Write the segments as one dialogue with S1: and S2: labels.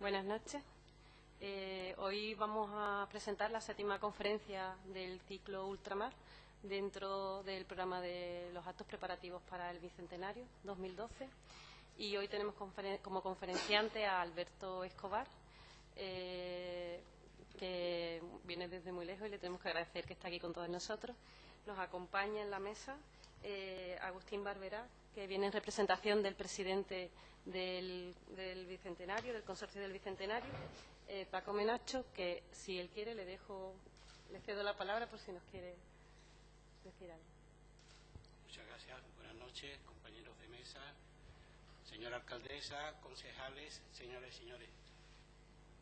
S1: Buenas noches. Hoy vamos a presentar la 7ª conferencia del ciclo Ultramar dentro del programa de los actos preparativos para el Bicentenario 2012. Y hoy tenemos como conferenciante a Alberto Escobar, que viene desde muy lejos y le tenemos que agradecer que está aquí con todos nosotros. Nos acompaña en la mesa Agustín Barberá, que viene en representación del presidente del Bicentenario, del Consorcio del Bicentenario, Paco Menacho, que si él quiere le cedo la palabra por si nos quiere decir algo.
S2: Muchas gracias. Buenas noches, compañeros de mesa, señora alcaldesa, concejales, señoras y señores.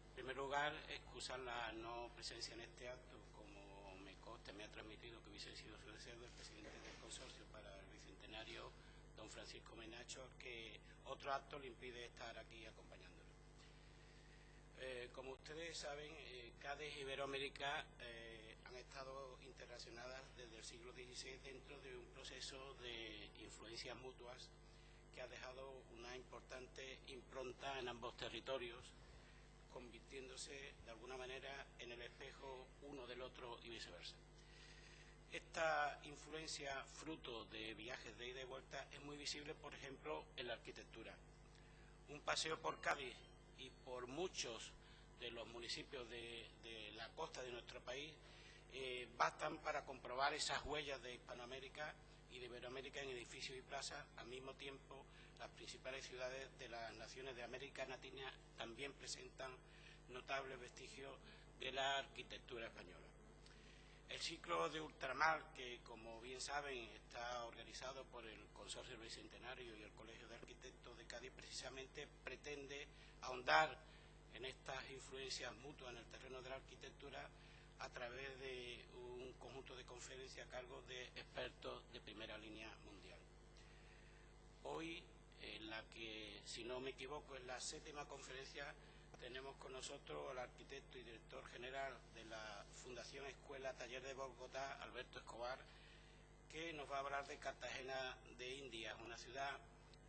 S2: En primer lugar, excusar la no presencia en este acto, como me consta, me ha transmitido que hubiese sido su deseo del presidente del consorcio para el Bicentenario, don Francisco Menacho, que otro acto le impide estar aquí acompañándolo. Como ustedes saben, Cádiz y Iberoamérica han estado interrelacionadas desde el siglo XVI dentro de un proceso de influencias mutuas que ha dejado una importante impronta en ambos territorios, convirtiéndose de alguna manera en el espejo uno del otro y viceversa. Esta influencia, fruto de viajes de ida y vuelta, es muy visible, por ejemplo, en la arquitectura. Un paseo por Cádiz y por muchos de los municipios de la costa de nuestro país bastan para comprobar esas huellas de Hispanoamérica y de Iberoamérica en edificios y plazas. Al mismo tiempo, las principales ciudades de las naciones de América Latina también presentan notables vestigios de la arquitectura española. El ciclo de Ultramar, que como bien saben está organizado por el Consorcio del Bicentenario y el Colegio de Arquitectos de Cádiz, precisamente pretende ahondar en estas influencias mutuas en el terreno de la arquitectura a través de un conjunto de conferencias a cargo de expertos de primera línea mundial. Hoy, en la que, si no me equivoco, es la 7ª conferencia, tenemos con nosotros al arquitecto y director general de la Fundación Escuela Taller de Bogotá, Alberto Escobar, que nos va a hablar de Cartagena de Indias, una ciudad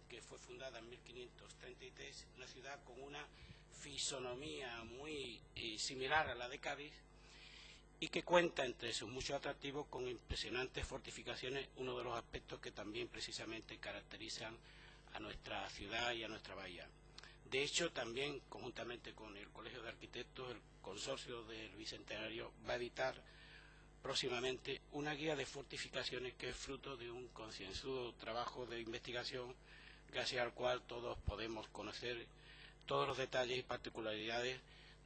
S2: que fue fundada en 1533, una ciudad con una fisonomía muy similar a la de Cádiz y que cuenta, entre sus muchos atractivos, con impresionantes fortificaciones, uno de los aspectos que también precisamente caracterizan a nuestra ciudad y a nuestra bahía. De hecho, también, conjuntamente con el Colegio de Arquitectos, el Consorcio del Bicentenario va a editar próximamente una guía de fortificaciones que es fruto de un concienzudo trabajo de investigación, gracias al cual todos podemos conocer todos los detalles y particularidades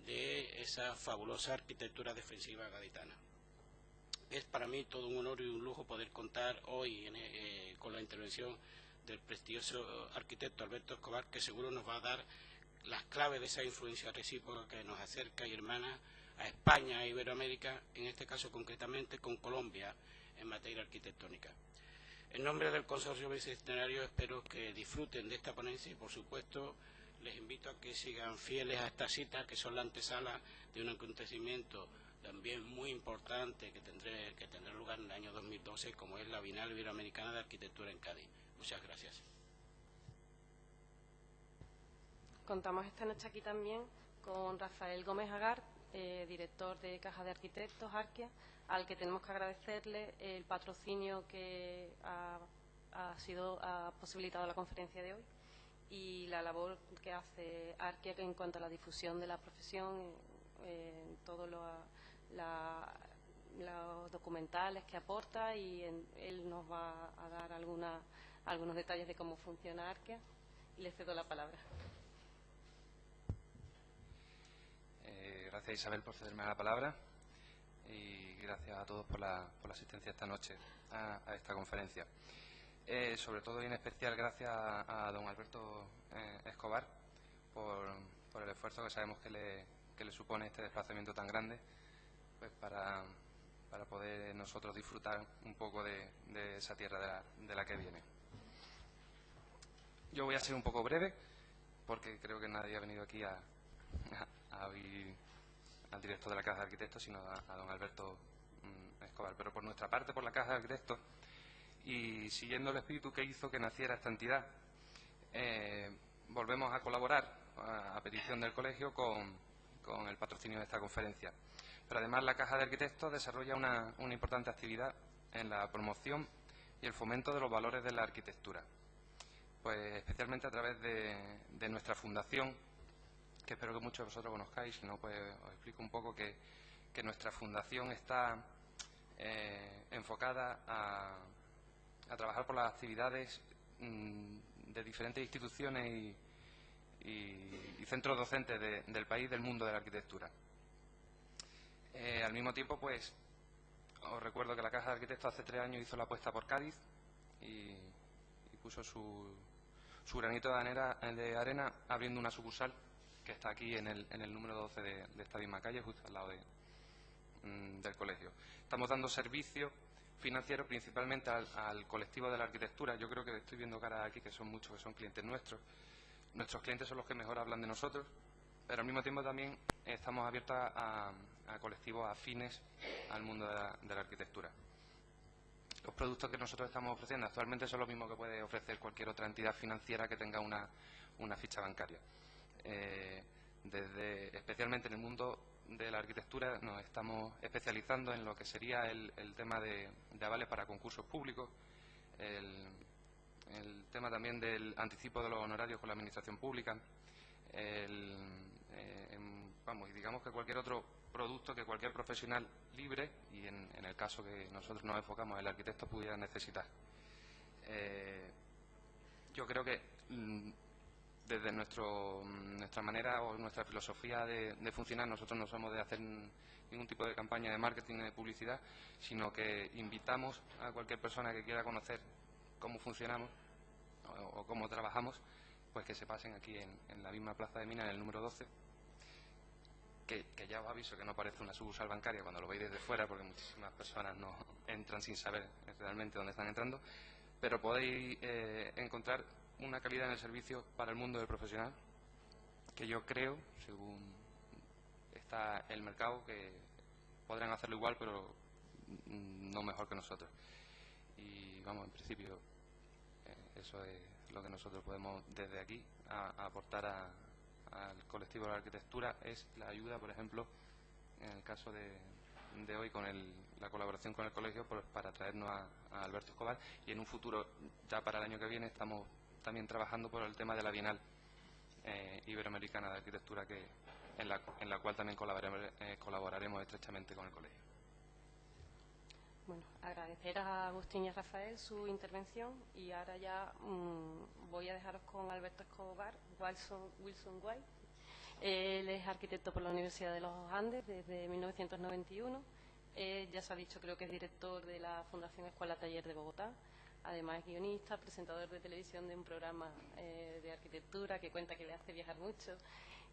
S2: de esa fabulosa arquitectura defensiva gaditana. Es para mí todo un honor y un lujo poder contar hoy con la intervención del prestigioso arquitecto Alberto Escobar, que seguro nos va a dar las claves de esa influencia recíproca que nos acerca y hermana a España e Iberoamérica, en este caso concretamente con Colombia en materia arquitectónica. En nombre del Consorcio Bicentenario espero que disfruten de esta ponencia y, por supuesto, les invito a que sigan fieles a esta cita, que son la antesala de un acontecimiento también muy importante que tendrá lugar en el año 2012, como es la Bienal Iberoamericana de Arquitectura en Cádiz. Muchas gracias.
S1: Contamos esta noche aquí también con Rafael Gómez Agar, director de Caja de Arquitectos, Arquia, al que tenemos que agradecerle el patrocinio que ha posibilitado la conferencia de hoy y la labor que hace Arquia en cuanto a la difusión de la profesión, en todos los documentales que aporta, y él nos va a dar algunos detalles de cómo funciona Arquia, y le cedo la palabra.
S3: Gracias, Isabel, por cederme la palabra, y gracias a todos por la asistencia esta noche a esta conferencia. Sobre todo y en especial gracias a don Alberto Escobar por el esfuerzo que sabemos que le supone este desplazamiento tan grande, pues para poder nosotros disfrutar un poco de esa tierra de la que viene. Yo voy a ser un poco breve porque creo que nadie ha venido aquí a oír al director de la Caja de Arquitectos, sino a don Alberto Escobar. Pero por nuestra parte, por la Caja de Arquitectos, y siguiendo el espíritu que hizo que naciera esta entidad, volvemos a colaborar a petición del colegio con el patrocinio de esta conferencia. Pero además la Caja de Arquitectos desarrolla una importante actividad en la promoción y el fomento de los valores de la arquitectura. Pues especialmente a través de nuestra fundación, que espero que muchos de vosotros conozcáis, si no pues os explico un poco que nuestra fundación está enfocada a trabajar por las actividades de diferentes instituciones y centros docentes del país del mundo de la arquitectura. Al mismo tiempo, pues, os recuerdo que la Caja de Arquitectos hace 3 años hizo la apuesta por Cádiz y puso su granito de arena abriendo una sucursal que está aquí en el número 12 de esta misma calle, justo al lado del colegio. Estamos dando servicio financiero principalmente al colectivo de la arquitectura. Yo creo que estoy viendo caras aquí que son muchos, que son clientes nuestros. Nuestros clientes son los que mejor hablan de nosotros, pero al mismo tiempo también estamos abiertos a colectivos afines al mundo de la arquitectura. Los productos que nosotros estamos ofreciendo actualmente son los mismos que puede ofrecer cualquier otra entidad financiera que tenga una ficha bancaria. Especialmente en el mundo de la arquitectura nos estamos especializando en lo que sería el tema de avales para concursos públicos, el tema también del anticipo de los honorarios con la administración pública, y digamos que cualquier otro producto que cualquier profesional libre, y en el caso que nosotros nos enfocamos, el arquitecto pudiera necesitar. Yo creo que desde nuestra manera o nuestra filosofía de funcionar, nosotros no somos de hacer ningún tipo de campaña de marketing ni de publicidad, sino que invitamos a cualquier persona que quiera conocer cómo funcionamos o cómo trabajamos, pues que se pasen aquí en la misma Plaza de Minas, en el número 12, que ya os aviso que no parece una sucursal bancaria cuando lo veis desde fuera, porque muchísimas personas no entran sin saber realmente dónde están entrando, pero podéis encontrar una calidad en el servicio para el mundo del profesional, que yo creo, según está el mercado, que podrán hacerlo igual, pero no mejor que nosotros. Y vamos, en principio, eso es lo que nosotros podemos desde aquí aportar al colectivo de la arquitectura, es la ayuda, por ejemplo, en el caso de hoy con la colaboración con el colegio para traernos a Alberto Escobar, y en un futuro, ya para el año que viene, estamos también trabajando por el tema de la Bienal Iberoamericana de Arquitectura, en la cual también colaboraremos estrechamente con el colegio.
S1: Bueno, agradecer a Agustín y a Rafael su intervención, y ahora ya voy a dejaros con Alberto Escobar, Wilson White. Él es arquitecto por la Universidad de los Andes desde 1991. Ya se ha dicho, creo que es director de la Fundación Escuela Taller de Bogotá. Además es guionista, presentador de televisión de un programa de arquitectura que cuenta que le hace viajar mucho,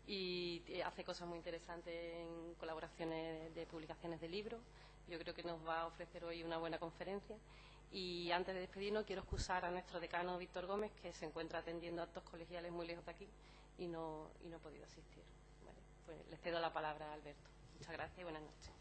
S1: y hace cosas muy interesantes en colaboraciones de publicaciones de libros. Yo creo que nos va a ofrecer hoy una buena conferencia. Y antes de despedirnos, quiero excusar a nuestro decano Víctor Gómez, que se encuentra atendiendo actos colegiales muy lejos de aquí y no ha podido asistir. Vale, pues le cedo la palabra a Alberto. Muchas gracias y buenas noches.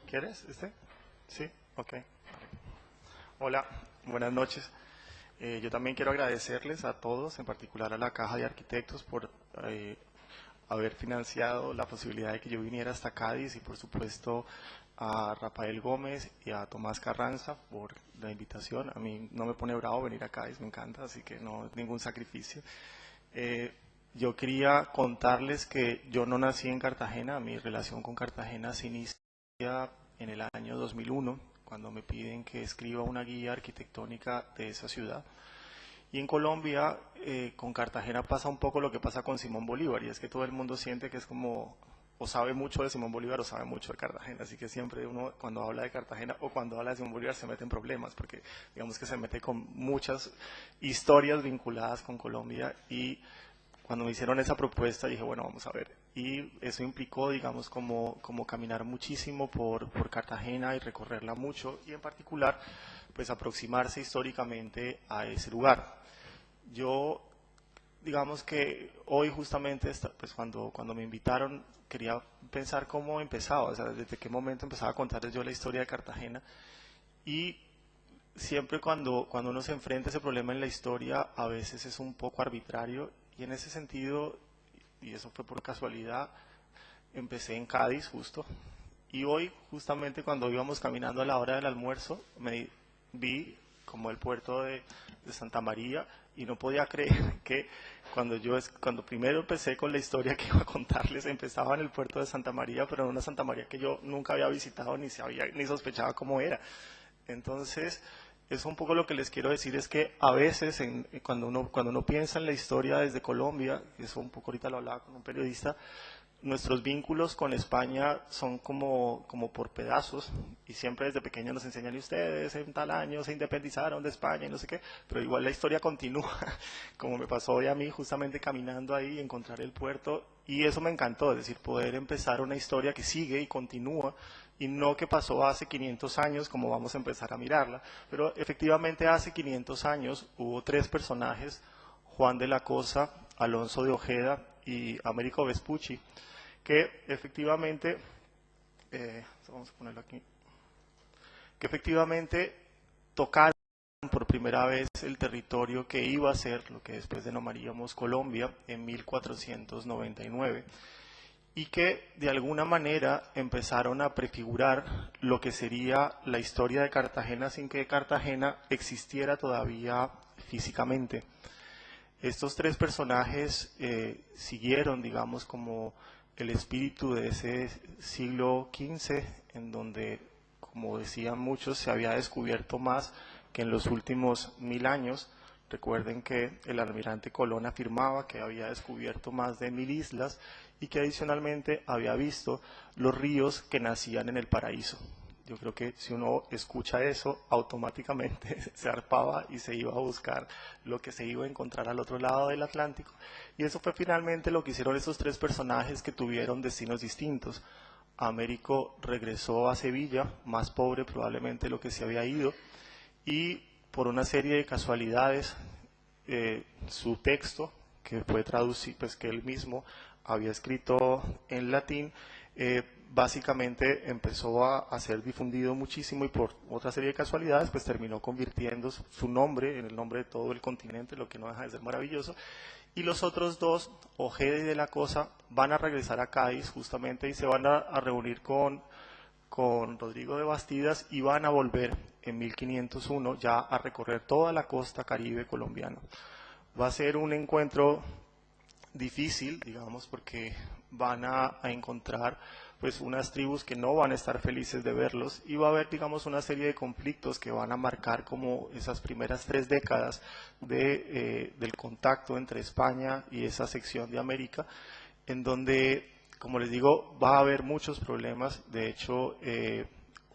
S4: ¿Quieres este? Sí, ok. Hola, buenas noches. Yo también quiero agradecerles a todos, en particular a la Caja de Arquitectos, por haber financiado la posibilidad de que yo viniera hasta Cádiz, y por supuesto a Rafael Gómez y a Tomás Carranza por la invitación. A mí no me pone bravo venir a Cádiz, me encanta, así que no es ningún sacrificio. Yo quería contarles que yo no nací en Cartagena. Mi relación con Cartagena se inicia en el año 2001, cuando me piden que escriba una guía arquitectónica de esa ciudad. Y en Colombia, con Cartagena pasa un poco lo que pasa con Simón Bolívar, y es que todo el mundo siente que es como, o sabe mucho de Simón Bolívar o sabe mucho de Cartagena, así que siempre uno, cuando habla de Cartagena o cuando habla de Simón Bolívar, se mete en problemas, porque digamos que se mete con muchas historias vinculadas con Colombia, y cuando me hicieron esa propuesta dije, bueno, vamos a ver. Y eso implicó, digamos, como caminar muchísimo por Cartagena y recorrerla mucho, y en particular, pues aproximarse históricamente a ese lugar. Yo, digamos que hoy justamente, pues cuando me invitaron, quería pensar cómo empezaba, o sea, desde qué momento empezaba a contarles yo la historia de Cartagena. Y siempre cuando uno se enfrenta a ese problema en la historia, a veces es un poco arbitrario, y en ese sentido, y eso fue por casualidad, empecé en Cádiz justo, y hoy justamente cuando íbamos caminando a la hora del almuerzo, me vi como el puerto de Santa María, y no podía creer que cuando primero empecé con la historia que iba a contarles, empezaba en el puerto de Santa María, pero en una Santa María que yo nunca había visitado ni sospechaba cómo era. Entonces, eso un poco lo que les quiero decir es que a veces cuando uno piensa en la historia desde Colombia, eso un poco ahorita lo hablaba con un periodista, nuestros vínculos con España son como por pedazos, y siempre desde pequeños nos enseñan, y ustedes en tal año se independizaron de España y no sé qué, pero igual la historia continúa, como me pasó hoy a mí justamente caminando ahí, encontrar el puerto, y eso me encantó, es decir, poder empezar una historia que sigue y continúa, y no que pasó hace 500 años como vamos a empezar a mirarla, pero efectivamente hace 500 años hubo 3 personajes, Juan de la Cosa, Alonso de Ojeda y Américo Vespucci, que efectivamente, vamos a ponerlo aquí, que efectivamente tocaron por primera vez el territorio que iba a ser lo que después denominaríamos Colombia en 1499, y que de alguna manera empezaron a prefigurar lo que sería la historia de Cartagena sin que Cartagena existiera todavía físicamente. Estos 3 personajes siguieron, digamos, como el espíritu de ese siglo XV, en donde, como decían muchos, se había descubierto más que en los últimos 1000 años. Recuerden que el almirante Colón afirmaba que había descubierto más de 1000 islas y que adicionalmente había visto los ríos que nacían en el paraíso. Yo creo que si uno escucha eso, automáticamente se arpaba y se iba a buscar lo que se iba a encontrar al otro lado del Atlántico. Y eso fue finalmente lo que hicieron esos 3 personajes que tuvieron destinos distintos. Américo regresó a Sevilla, más pobre probablemente de lo que se había ido, y por una serie de casualidades, su texto, que fue traducido, pues que él mismo había escrito en latín, básicamente empezó a ser difundido muchísimo, y por otra serie de casualidades pues terminó convirtiendo su nombre en el nombre de todo el continente, lo que no deja de ser maravilloso. Y los otros 2, Ojeda y de la Cosa, van a regresar a Cádiz justamente y se van a reunir con Rodrigo de Bastidas, y van a volver en 1501 ya a recorrer toda la costa caribe colombiana. Va a ser un encuentro difícil, digamos, porque van a encontrar pues unas tribus que no van a estar felices de verlos, y va a haber, digamos, una serie de conflictos que van a marcar como esas primeras 3 décadas del contacto entre España y esa sección de América, en donde, como les digo, va a haber muchos problemas. De hecho,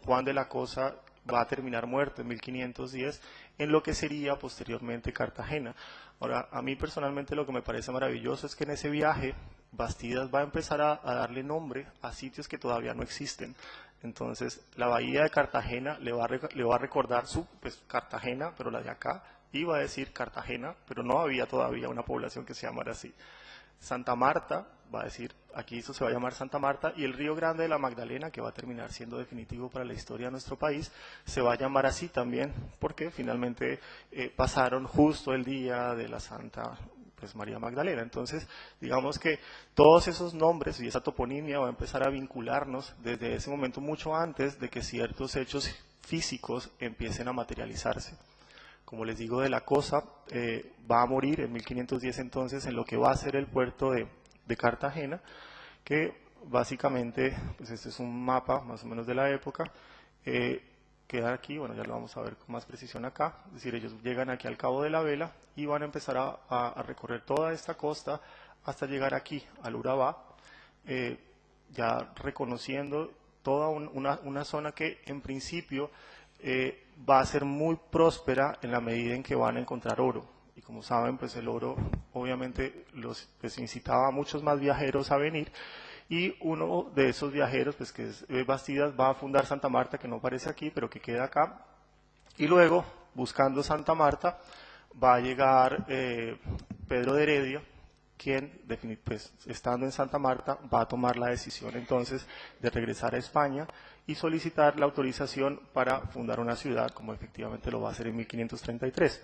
S4: Juan de la Cosa va a terminar muerto en 1510 en lo que sería posteriormente Cartagena. Ahora, a mí personalmente lo que me parece maravilloso es que en ese viaje Bastidas va a empezar a darle nombre a sitios que todavía no existen. Entonces, la bahía de Cartagena le va a recordar pues, Cartagena, pero la de acá, iba a decir Cartagena, pero no había todavía una población que se llamara así. Santa Marta, va a decir, aquí eso se va a llamar Santa Marta, y el Río Grande de la Magdalena, que va a terminar siendo definitivo para la historia de nuestro país, se va a llamar así también, porque finalmente pasaron justo el día de la Santa pues, María Magdalena. Entonces, digamos que todos esos nombres y esa toponimia va a empezar a vincularnos desde ese momento, mucho antes de que ciertos hechos físicos empiecen a materializarse. Como les digo, de la Cosa va a morir en 1510 entonces en lo que va a ser el puerto de Cartagena, que básicamente, pues este es un mapa más o menos de la época, queda aquí, bueno, ya lo vamos a ver con más precisión acá, es decir, ellos llegan aquí al Cabo de la Vela y van a empezar a recorrer toda esta costa hasta llegar aquí, al Urabá, ya reconociendo toda una zona que en principio va a ser muy próspera en la medida en que van a encontrar oro, y como saben, pues el oro obviamente pues incitaba a muchos más viajeros a venir, y uno de esos viajeros, pues que es Bastidas, va a fundar Santa Marta, que no aparece aquí, pero que queda acá, y luego, buscando Santa Marta, va a llegar Pedro de Heredia, quien, pues, estando en Santa Marta, va a tomar la decisión entonces de regresar a España y solicitar la autorización para fundar una ciudad, como efectivamente lo va a hacer en 1533.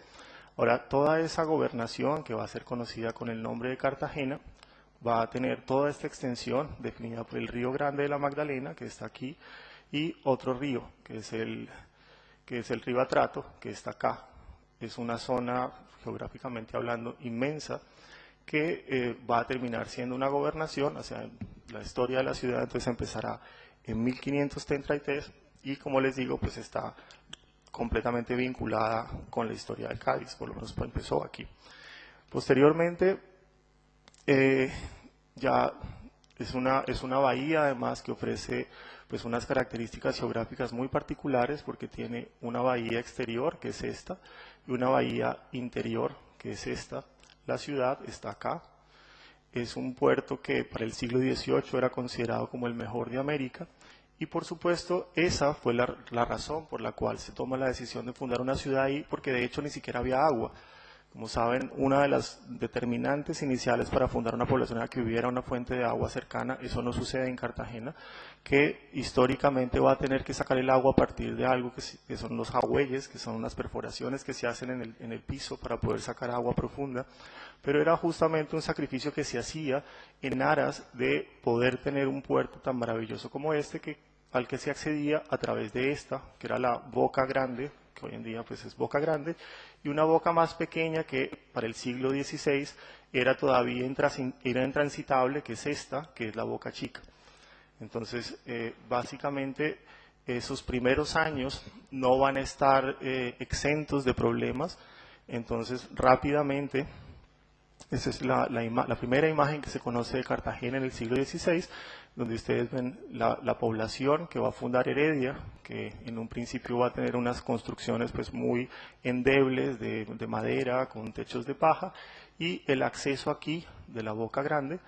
S4: Ahora, toda esa gobernación, que va a ser conocida con el nombre de Cartagena, va a tener toda esta extensión definida por el río Grande de la Magdalena, que está aquí, y otro río, que es el río Atrato, que está acá. Es una zona, geográficamente hablando, inmensa, que va a terminar siendo una gobernación. O sea, la historia de la ciudad entonces empezará en 1533, y como les digo, pues está completamente vinculada con la historia de Cádiz, por lo menos empezó aquí. Posteriormente, ya es una bahía además que ofrece pues unas características geográficas muy particulares, porque tiene una bahía exterior, que es esta, y una bahía interior, que es esta. La ciudad está acá. Es un puerto que para el siglo XVIII era considerado como el mejor de América, y por supuesto esa fue la razón por la cual se toma la decisión de fundar una ciudad ahí, porque de hecho ni siquiera había agua. Como saben, una de las determinantes iniciales para fundar una población era que hubiera una fuente de agua cercana. Eso no sucede en Cartagena, que históricamente va a tener que sacar el agua a partir de algo que son los jagüeyes, que son unas perforaciones que se hacen en el piso para poder sacar agua profunda. Pero era justamente un sacrificio que se hacía en aras de poder tener un puerto tan maravilloso como este, al que se accedía a través de esta, que era la Boca Grande, que hoy en día pues es Boca Grande, y una boca más pequeña que para el siglo XVI era todavía intransitable, que es esta, que es la Boca Chica. Entonces, básicamente, esos primeros años no van a estar exentos de problemas. Entonces, rápidamente, esa es la primera imagen que se conoce de Cartagena en el siglo XVI, donde ustedes ven la población que va a fundar Heredia, que en un principio va a tener unas construcciones pues muy endebles de madera, con techos de paja, y el acceso aquí de la Boca Grande,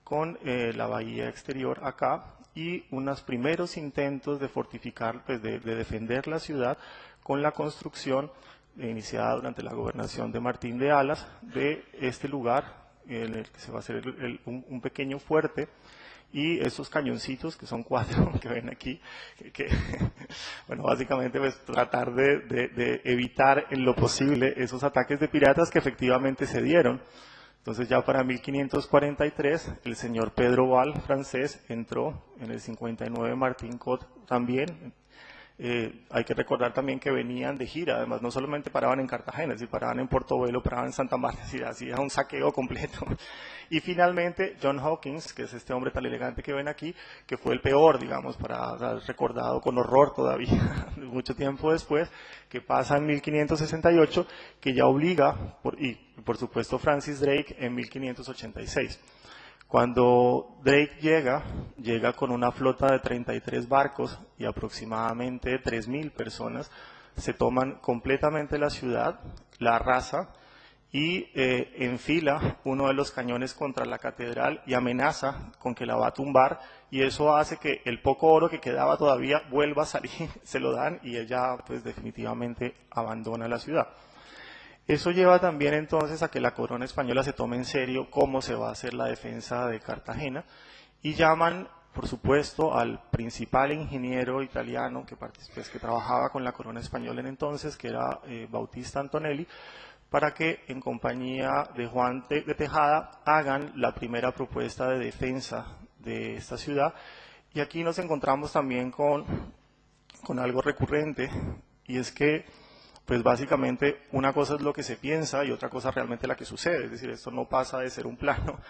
S4: con la bahía exterior acá, y unos primeros intentos de fortificar, pues de defender la ciudad, con la construcción iniciada durante la gobernación de Martín de Alas, de este lugar en el que se va a hacer un pequeño fuerte, y esos cañoncitos, que son 4 que ven aquí, bueno, básicamente pues tratar de evitar en lo posible esos ataques de piratas que efectivamente se dieron. Entonces ya para 1543 el señor Pedro Val, francés, entró. En el 59 Martín Cot también. Hay que recordar también que venían de gira, además no solamente paraban en Cartagena, si paraban en Portobelo, paraban en Santa Marta, si hacía un saqueo completo. Y finalmente John Hawkins, que es este hombre tan elegante que ven aquí, que fue el peor, digamos, para ser recordado con horror todavía, mucho tiempo después, que pasa en 1568, que ya obliga, y por supuesto Francis Drake en 1586. Cuando Drake llega con una flota de 33 barcos y aproximadamente 3.000 personas, se toman completamente la ciudad, la arrasa y enfila uno de los cañones contra la catedral y amenaza con que la va a tumbar, y eso hace que el poco oro que quedaba todavía vuelva a salir, se lo dan y ella pues definitivamente abandona la ciudad. Eso lleva también entonces a que la corona española se tome en serio cómo se va a hacer la defensa de Cartagena, y llaman, por supuesto, al principal ingeniero italiano que trabajaba con la corona española en entonces, que era Bautista Antonelli, para que en compañía de Juan de Tejada hagan la primera propuesta de defensa de esta ciudad. Y aquí nos encontramos también con algo recurrente, y es que pues básicamente una cosa es lo que se piensa y otra cosa realmente la que sucede. Es decir, esto no pasa de ser un plano,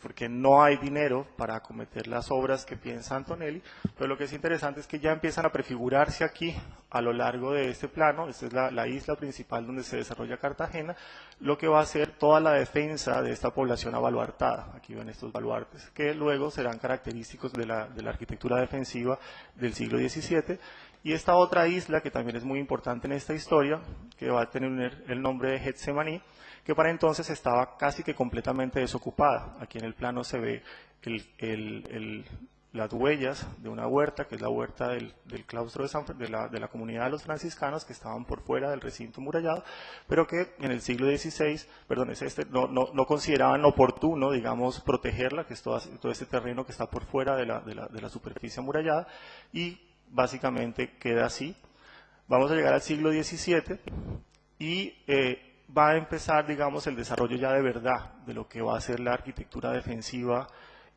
S4: porque no hay dinero para acometer las obras que piensa Antonelli, pero lo que es interesante es que ya empiezan a prefigurarse aquí a lo largo de este plano. Esta es la isla principal donde se desarrolla Cartagena, lo que va a ser toda la defensa de esta población abaluartada. Aquí ven estos baluartes, que luego serán característicos de la arquitectura defensiva del siglo XVII. Y esta otra isla, que también es muy importante en esta historia, que va a tener el nombre de Getsemaní, que para entonces estaba casi que completamente desocupada. Aquí en el plano se ve las huellas de una huerta, que es la huerta del claustro de la comunidad de los franciscanos, que estaban por fuera del recinto murallado, pero que en el siglo XVI, no consideraban oportuno, digamos, protegerla, que es todo este terreno que está por fuera de la superficie amurallada, y básicamente queda así. Vamos a llegar al siglo XVII y va a empezar, digamos, el desarrollo ya de verdad de lo que va a ser la arquitectura defensiva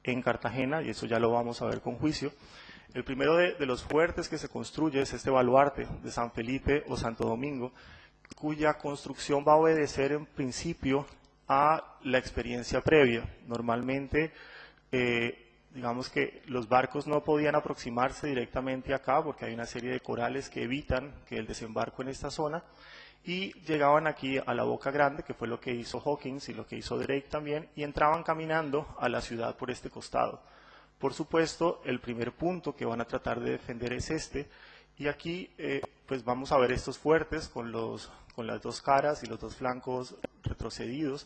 S4: en Cartagena, y eso ya lo vamos a ver con juicio. El primero de los fuertes que se construye es este baluarte de San Felipe o Santo Domingo, cuya construcción va a obedecer en principio a la experiencia previa. Normalmente, digamos que los barcos no podían aproximarse directamente acá porque hay una serie de corales que evitan que el desembarco en esta zona, y llegaban aquí a la Boca Grande, que fue lo que hizo Hawkins y lo que hizo Drake también, y entraban caminando a la ciudad por este costado. Por supuesto, el primer punto que van a tratar de defender es este, y aquí pues vamos a ver estos fuertes con las dos caras y los dos flancos retrocedidos,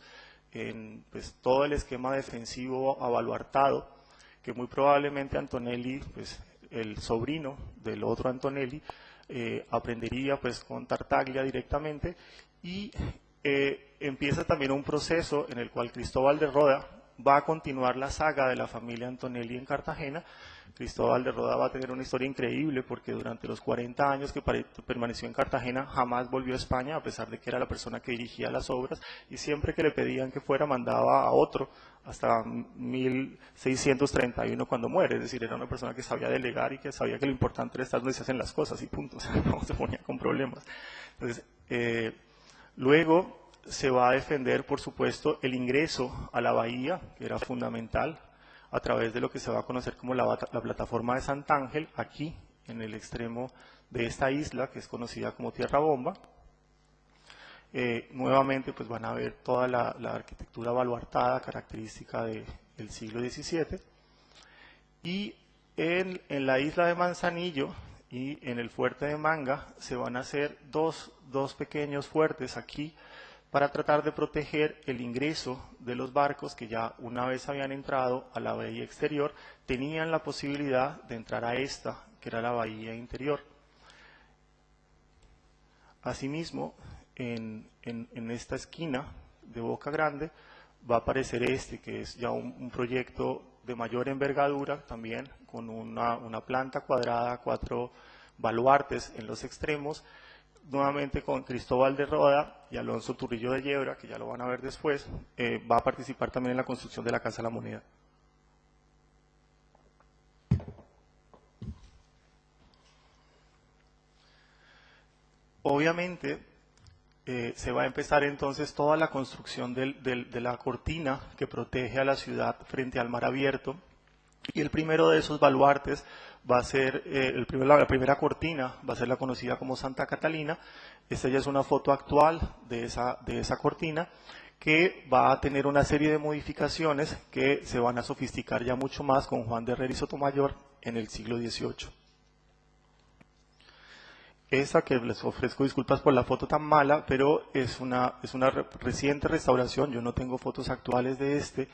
S4: en pues, todo el esquema defensivo abaluartado, que muy probablemente Antonelli, pues el sobrino del otro Antonelli, aprendería pues con Tartaglia directamente, y empieza también un proceso en el cual Cristóbal de Roda va a continuar la saga de la familia Antonelli en Cartagena. Cristóbal de Roda va a tener una historia increíble porque durante los 40 años que permaneció en Cartagena jamás volvió a España, a pesar de que era la persona que dirigía las obras, y siempre que le pedían que fuera mandaba a otro, hasta 1631 cuando muere. Es decir, era una persona que sabía delegar y que sabía que lo importante era estar donde se hacen las cosas y punto, o sea, no se ponía con problemas. Entonces, luego se va a defender, por supuesto, el ingreso a la bahía, que era fundamental, a través de lo que se va a conocer como la plataforma de Sant'Ángel, aquí en el extremo de esta isla, que es conocida como Tierra Bomba. Nuevamente pues van a ver toda la arquitectura baluartada, característica del siglo XVII. Y en la isla de Manzanillo y en el fuerte de Manga se van a hacer dos pequeños fuertes aquí, para tratar de proteger el ingreso de los barcos que ya una vez habían entrado a la bahía exterior, tenían la posibilidad de entrar a esta, que era la bahía interior. Asimismo, en esta esquina de Boca Grande va a aparecer este, que es ya un proyecto de mayor envergadura, también con una planta cuadrada, 4 baluartes en los extremos, nuevamente con Cristóbal de Roda y Alonso Turrillo de Yebra, que ya lo van a ver después. Va a participar también en la construcción de la Casa de la Moneda. Obviamente, se va a empezar entonces toda la construcción de la cortina que protege a la ciudad frente al mar abierto, y el primero de esos baluartes va a ser, la primera cortina va a ser la conocida como Santa Catalina. Esta ya es una foto actual de esa cortina, que va a tener una serie de modificaciones que se van a sofisticar ya mucho más con Juan de Herrera y Sotomayor en el siglo XVIII. Esta, que les ofrezco disculpas por la foto tan mala, pero es una reciente restauración. Yo no tengo fotos actuales de este,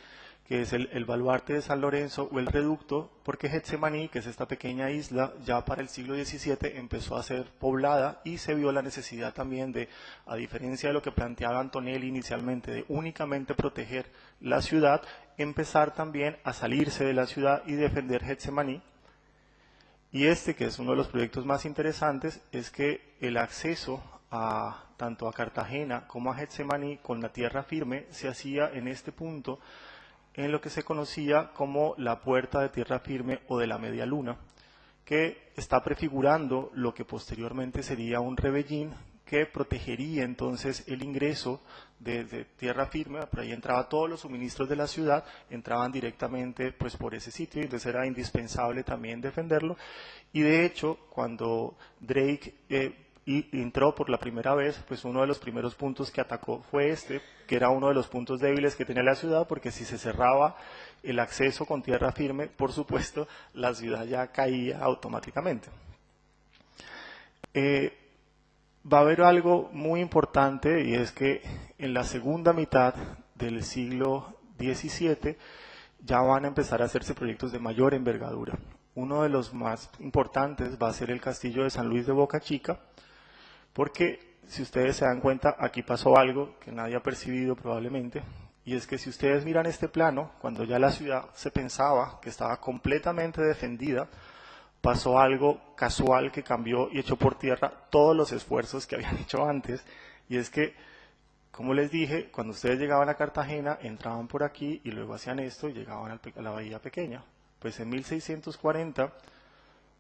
S4: que es el baluarte de San Lorenzo o el reducto, porque Getsemaní, que es esta pequeña isla, ya para el siglo XVII empezó a ser poblada y se vio la necesidad también de, a diferencia de lo que planteaba Antonelli inicialmente, de únicamente proteger la ciudad, empezar también a salirse de la ciudad y defender Getsemaní. Y este, que es uno de los proyectos más interesantes, es que el acceso tanto a Cartagena como a Getsemaní con la tierra firme se hacía en este punto, en lo que se conocía como la puerta de tierra firme o de la media luna, que está prefigurando lo que posteriormente sería un rebellín que protegería entonces el ingreso de tierra firme. Por ahí entraban todos los suministros de la ciudad, entraban directamente pues por ese sitio, y entonces era indispensable también defenderlo. Y de hecho, cuando Drake entró por la primera vez, pues uno de los primeros puntos que atacó fue este, que era uno de los puntos débiles que tenía la ciudad, porque si se cerraba el acceso con tierra firme, por supuesto, la ciudad ya caía automáticamente. va a haber algo muy importante, y es que en la segunda mitad del siglo XVII ya van a empezar a hacerse proyectos de mayor envergadura. Uno de los más importantes va a ser el castillo de San Luis de Boca Chica, porque si ustedes se dan cuenta, aquí pasó algo que nadie ha percibido probablemente, y es que si ustedes miran este plano, cuando ya la ciudad se pensaba que estaba completamente defendida, pasó algo casual que cambió y echó por tierra todos los esfuerzos que habían hecho antes, y es que, como les dije, cuando ustedes llegaban a Cartagena, entraban por aquí y luego hacían esto y llegaban a la bahía pequeña. Pues en 1640,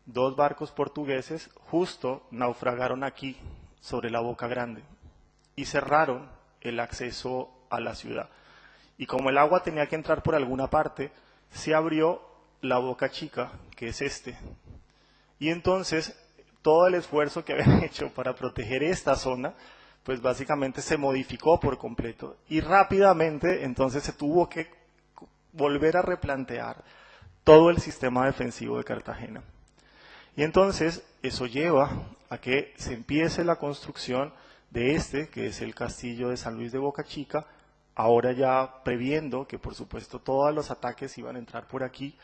S4: 2 barcos portugueses justo naufragaron aquí, sobre la Boca Grande, y cerraron el acceso a la ciudad. Y como el agua tenía que entrar por alguna parte, se abrió la Boca Chica, que es este. Y entonces, todo el esfuerzo que habían hecho para proteger esta zona, pues básicamente se modificó por completo. Y rápidamente, entonces, se tuvo que volver a replantear todo el sistema defensivo de Cartagena. Y entonces eso lleva a que se empiece la construcción de este, que es el castillo de San Luis de Boca Chica, ahora ya previendo que por supuesto todos los ataques iban a entrar por aquí,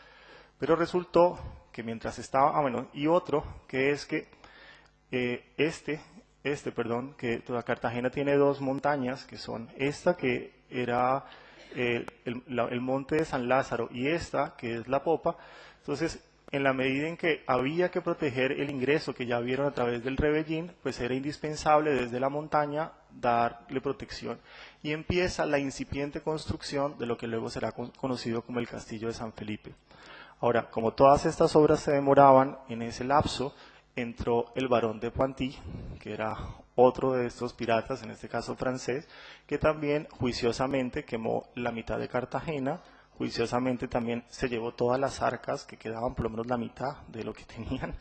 S4: pero resultó que mientras estaba, y otro, que es que que toda Cartagena tiene 2 montañas, que son esta que era el monte de San Lázaro y esta que es la Popa. Entonces, en la medida en que había que proteger el ingreso que ya vieron a través del Rebellín, pues era indispensable desde la montaña darle protección. Y empieza la incipiente construcción de lo que luego será conocido como el Castillo de San Felipe. Ahora, como todas estas obras se demoraban, en ese lapso entró el barón de Pointí, que era otro de estos piratas, en este caso francés, que también juiciosamente quemó la mitad de Cartagena, juiciosamente también se llevó todas las arcas que quedaban, por lo menos la mitad de lo que tenían,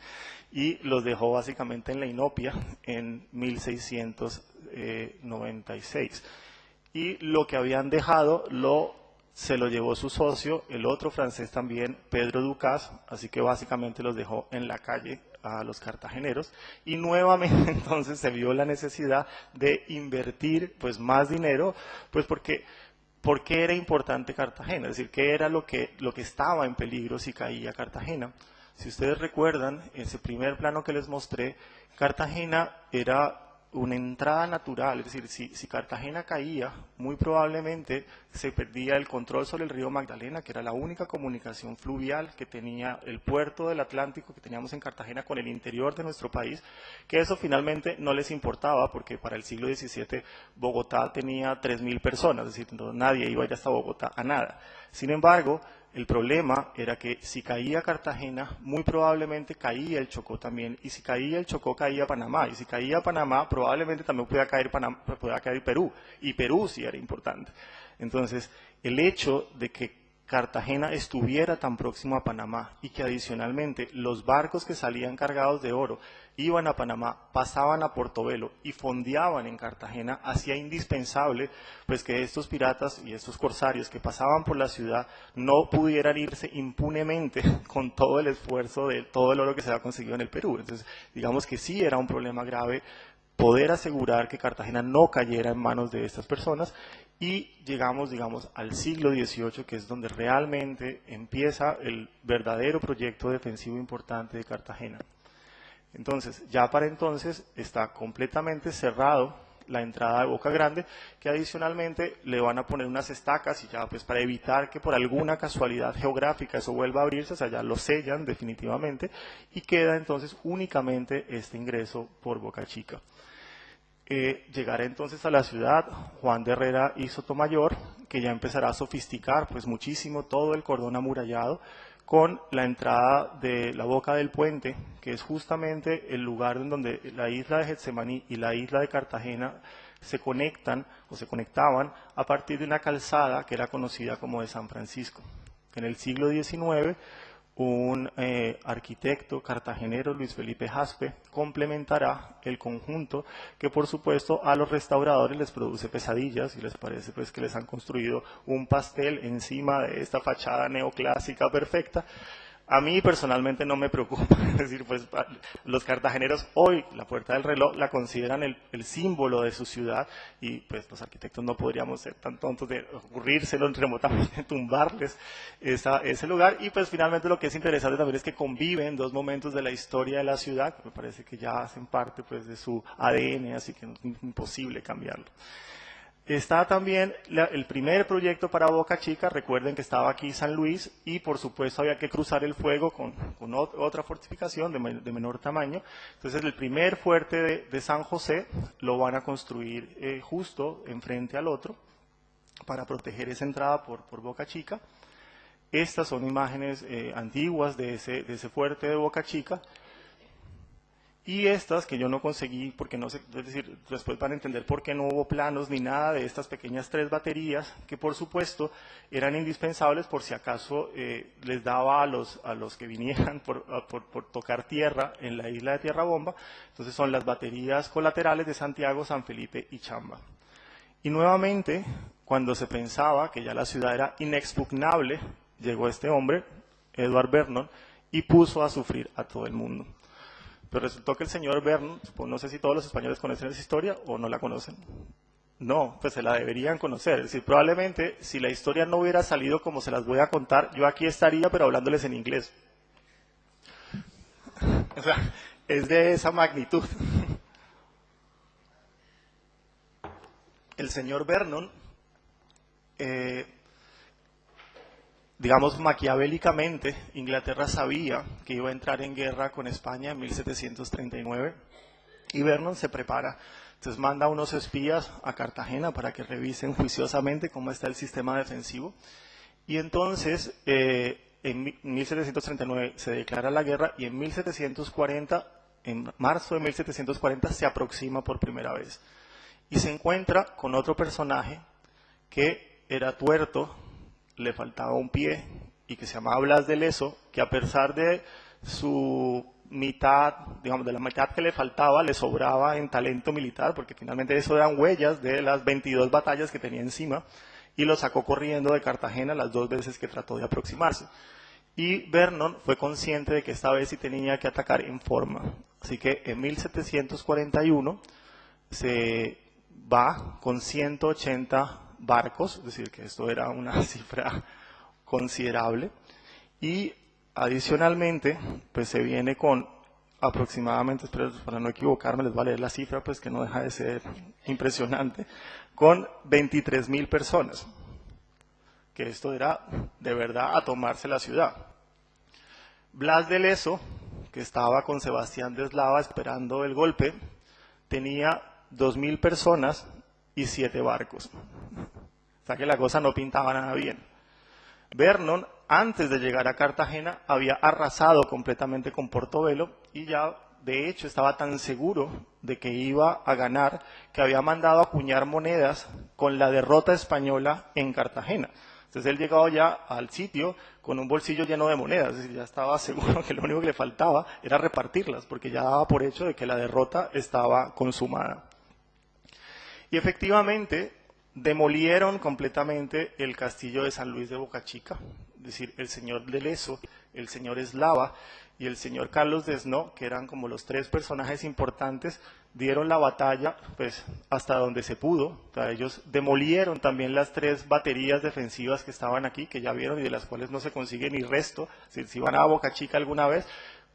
S4: y los dejó básicamente en la inopia en 1696. Y lo que habían dejado se lo llevó su socio, el otro francés también, Pedro Ducas, así que básicamente los dejó en la calle a los cartageneros, y nuevamente entonces se vio la necesidad de invertir pues más dinero, pues porque ¿por qué era importante Cartagena? Es decir, ¿qué era lo que estaba en peligro si caía Cartagena? Si ustedes recuerdan, ese primer plano que les mostré, Cartagena era una entrada natural, es decir, si Cartagena caía, muy probablemente se perdía el control sobre el río Magdalena, que era la única comunicación fluvial que tenía el puerto del Atlántico que teníamos en Cartagena con el interior de nuestro país, que eso finalmente no les importaba, porque para el siglo XVII Bogotá tenía 3.000 personas, es decir, nadie iba ya hasta Bogotá a nada. Sin embargo, el problema era que si caía Cartagena, muy probablemente caía el Chocó también, y si caía el Chocó, caía Panamá, y si caía Panamá, probablemente también pueda caer Perú, y Perú sí era importante. Entonces, el hecho de que Cartagena estuviera tan próximo a Panamá y que adicionalmente los barcos que salían cargados de oro iban a Panamá, pasaban a Portobelo y fondeaban en Cartagena, hacía indispensable pues que estos piratas y estos corsarios que pasaban por la ciudad no pudieran irse impunemente con todo el esfuerzo de todo el oro que se había conseguido en el Perú. Entonces, digamos que sí era un problema grave poder asegurar que Cartagena no cayera en manos de estas personas, y llegamos, digamos, al siglo XVIII, que es donde realmente empieza el verdadero proyecto defensivo importante de Cartagena. Entonces, ya para entonces está completamente cerrado la entrada de Boca Grande, que adicionalmente le van a poner unas estacas y ya pues para evitar que por alguna casualidad geográfica eso vuelva a abrirse, o sea, ya lo sellan definitivamente, y queda entonces únicamente este ingreso por Boca Chica. Llegará entonces a la ciudad Juan de Herrera y Sotomayor, que ya empezará a sofisticar pues muchísimo todo el cordón amurallado, con la entrada de la Boca del Puente, que es justamente el lugar en donde la isla de Getsemaní y la isla de Cartagena se conectan o se conectaban a partir de una calzada que era conocida como de San Francisco. En el siglo XIX, un arquitecto cartagenero, Luis Felipe Jaspe, complementará el conjunto que por supuesto a los restauradores les produce pesadillas y les parece pues que les han construido un pastel encima de esta fachada neoclásica perfecta. A mí personalmente no me preocupa, es decir, pues los cartageneros hoy la Puerta del Reloj la consideran el símbolo de su ciudad y pues los arquitectos no podríamos ser tan tontos de ocurrírselo remotamente, tumbarles ese lugar. Y pues finalmente lo que es interesante también es que conviven dos momentos de la historia de la ciudad, que me parece que ya hacen parte pues de su ADN, así que no es imposible cambiarlo. Está también el primer proyecto para Boca Chica. Recuerden que estaba aquí San Luis y por supuesto había que cruzar el fuego con otra fortificación de menor tamaño. Entonces el primer fuerte de San José lo van a construir justo enfrente al otro para proteger esa entrada por Boca Chica. Estas son imágenes antiguas de ese fuerte de Boca Chica. Y estas que yo no conseguí, porque no sé, es decir, después van a entender por qué no hubo planos ni nada de estas pequeñas 3 baterías, que por supuesto eran indispensables por si acaso les daba a los que vinieran por tocar tierra en la isla de Tierra Bomba. Entonces son las baterías colaterales de Santiago, San Felipe y Chamba. Y nuevamente, cuando se pensaba que ya la ciudad era inexpugnable, llegó este hombre, Edward Vernon, y puso a sufrir a todo el mundo. Pero resultó que el señor Vernon, no sé si todos los españoles conocen esa historia o no la conocen. No, pues se la deberían conocer. Es decir, probablemente si la historia no hubiera salido como se las voy a contar, yo aquí estaría, pero hablándoles en inglés. O sea, es de esa magnitud. El señor Vernon, digamos maquiavélicamente, Inglaterra sabía que iba a entrar en guerra con España en 1739 y Vernon se prepara. Entonces manda unos espías a Cartagena para que revisen juiciosamente cómo está el sistema defensivo. Y entonces, en 1739 se declara la guerra y en 1740, en marzo de 1740, se aproxima por primera vez. Y se encuentra con otro personaje que era tuerto, le faltaba un pie y que se llamaba Blas de Leso, que a pesar de su mitad, digamos, de la mitad que le faltaba, le sobraba en talento militar, porque finalmente eso eran huellas de las 22 batallas que tenía encima, y lo sacó corriendo de Cartagena las 2 veces que trató de aproximarse. Y Vernon fue consciente de que esta vez sí tenía que atacar en forma. Así que en 1741 se va con 180 barcos, es decir, que esto era una cifra considerable, y adicionalmente, pues se viene con aproximadamente, espero, para no equivocarme, les voy a leer la cifra, pues que no deja de ser impresionante, con 23.000 personas, que esto era de verdad a tomarse la ciudad. Blas de Leso, que estaba con Sebastián de Eslava esperando el golpe, tenía 2.000 personas y 7 barcos. O sea que la cosa no pintaba nada bien. Vernon, antes de llegar a Cartagena, había arrasado completamente con Portobelo y ya, de hecho, estaba tan seguro de que iba a ganar que había mandado a acuñar monedas con la derrota española en Cartagena. Entonces él llegaba ya al sitio con un bolsillo lleno de monedas, es decir, ya estaba seguro que lo único que le faltaba era repartirlas, porque ya daba por hecho de que la derrota estaba consumada. Y efectivamente demolieron completamente el castillo de San Luis de Boca Chica, es decir, el señor de Leso, el señor Eslava y el señor Carlos de Esno, que eran como los 3 personajes importantes, dieron la batalla pues hasta donde se pudo. O sea, ellos demolieron también las 3 baterías defensivas que estaban aquí, que ya vieron y de las cuales no se consigue ni resto. Es decir, si van a Boca Chica alguna vez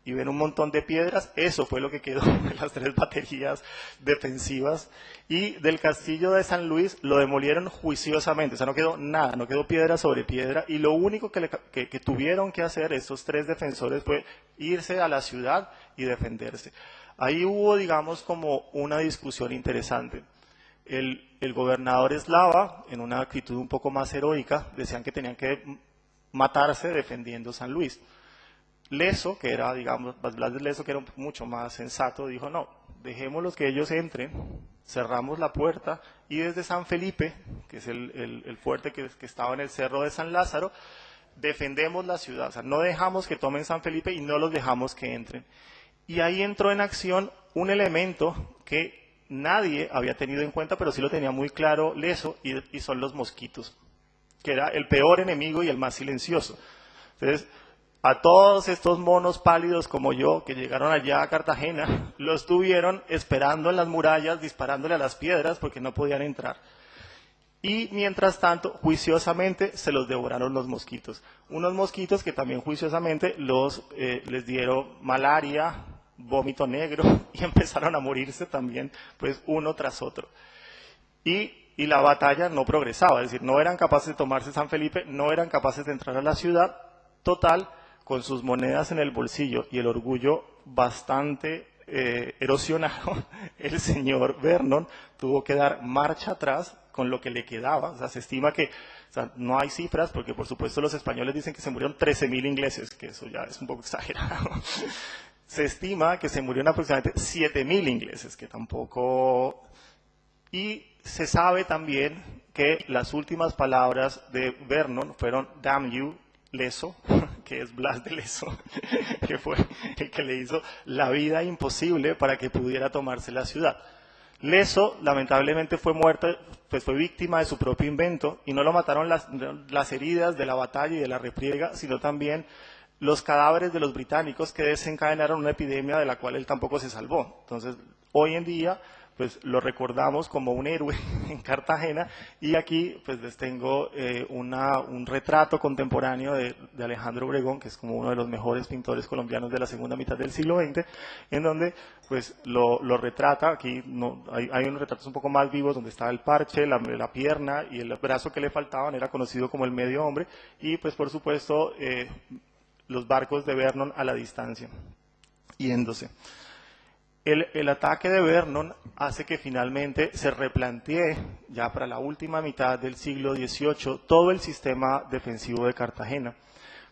S4: y ven un montón de piedras, eso fue lo que quedó de las 3 baterías defensivas. Y del castillo de San Luis lo demolieron juiciosamente, o sea, no quedó nada, no quedó piedra sobre piedra, y lo único que tuvieron que hacer estos 3 defensores fue irse a la ciudad y defenderse. Ahí hubo, digamos, como una discusión interesante. El gobernador Eslava, en una actitud un poco más heroica, decían que tenían que matarse defendiendo San Luis. Leso, que era, digamos, Blas de Leso, que era mucho más sensato, dijo, no, dejémoslos que ellos entren, cerramos la puerta, y desde San Felipe, que es el fuerte que estaba en el cerro de San Lázaro, defendemos la ciudad. O sea, no dejamos que tomen San Felipe y no los dejamos que entren. Y ahí entró en acción un elemento que nadie había tenido en cuenta, pero sí lo tenía muy claro Leso, y son los mosquitos, que era el peor enemigo y el más silencioso. Entonces, A todos estos monos pálidos como yo que llegaron allá a Cartagena, los tuvieron esperando en las murallas, disparándole a las piedras porque no podían entrar. Y mientras tanto, juiciosamente, se los devoraron los mosquitos. Unos mosquitos que también juiciosamente les dieron malaria, vómito negro y empezaron a morirse también, pues uno tras otro. Y la batalla no progresaba, es decir, no eran capaces de tomarse San Felipe, no eran capaces de entrar a la ciudad. Total, con sus monedas en el bolsillo y el orgullo bastante erosionado, el señor Vernon tuvo que dar marcha atrás con lo que le quedaba. O sea, se estima que, o sea, no hay cifras, porque por supuesto los españoles dicen que se murieron 13.000 ingleses, que eso ya es un poco exagerado. Se estima que se murieron aproximadamente 7.000 ingleses, que tampoco... Y se sabe también que las últimas palabras de Vernon fueron "damn you, Leso", que es Blas de Leso, que fue el que le hizo la vida imposible para que pudiera tomarse la ciudad. Leso, lamentablemente, fue muerto, pues fue víctima de su propio invento, y no lo mataron las heridas de la batalla y de la refriega, sino también los cadáveres de los británicos que desencadenaron una epidemia de la cual él tampoco se salvó. Entonces, hoy en día, pues lo recordamos como un héroe en Cartagena, y aquí pues les tengo un retrato contemporáneo de Alejandro Obregón, que es como uno de los mejores pintores colombianos de la segunda mitad del siglo XX, en donde pues lo retrata. Aquí hay unos retratos un poco más vivos donde está el parche, la pierna y el brazo que le faltaban, era conocido como el medio hombre, y pues por supuesto los barcos de Vernon a la distancia, yéndose. El ataque de Vernon hace que finalmente se replantee, ya para la última mitad del siglo XVIII, todo el sistema defensivo de Cartagena,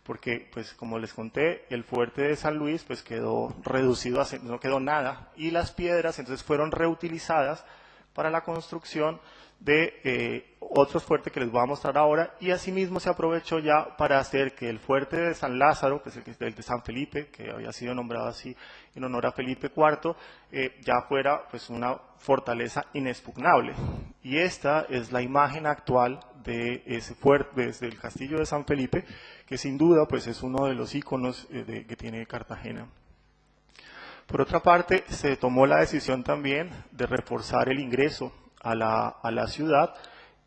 S4: porque, pues, como les conté, el fuerte de San Luis pues quedó reducido a no quedó nada, y las piedras entonces fueron reutilizadas para la construcción de otros fuertes que les voy a mostrar ahora, y asimismo se aprovechó ya para hacer que el fuerte de San Lázaro, que es el de San Felipe, que había sido nombrado así en honor a Felipe IV, ya fuera pues una fortaleza inexpugnable. Y esta es la imagen actual de ese fuerte, desde el castillo de San Felipe, que sin duda pues es uno de los íconos que tiene Cartagena. Por otra parte, se tomó la decisión también de reforzar el ingreso a la ciudad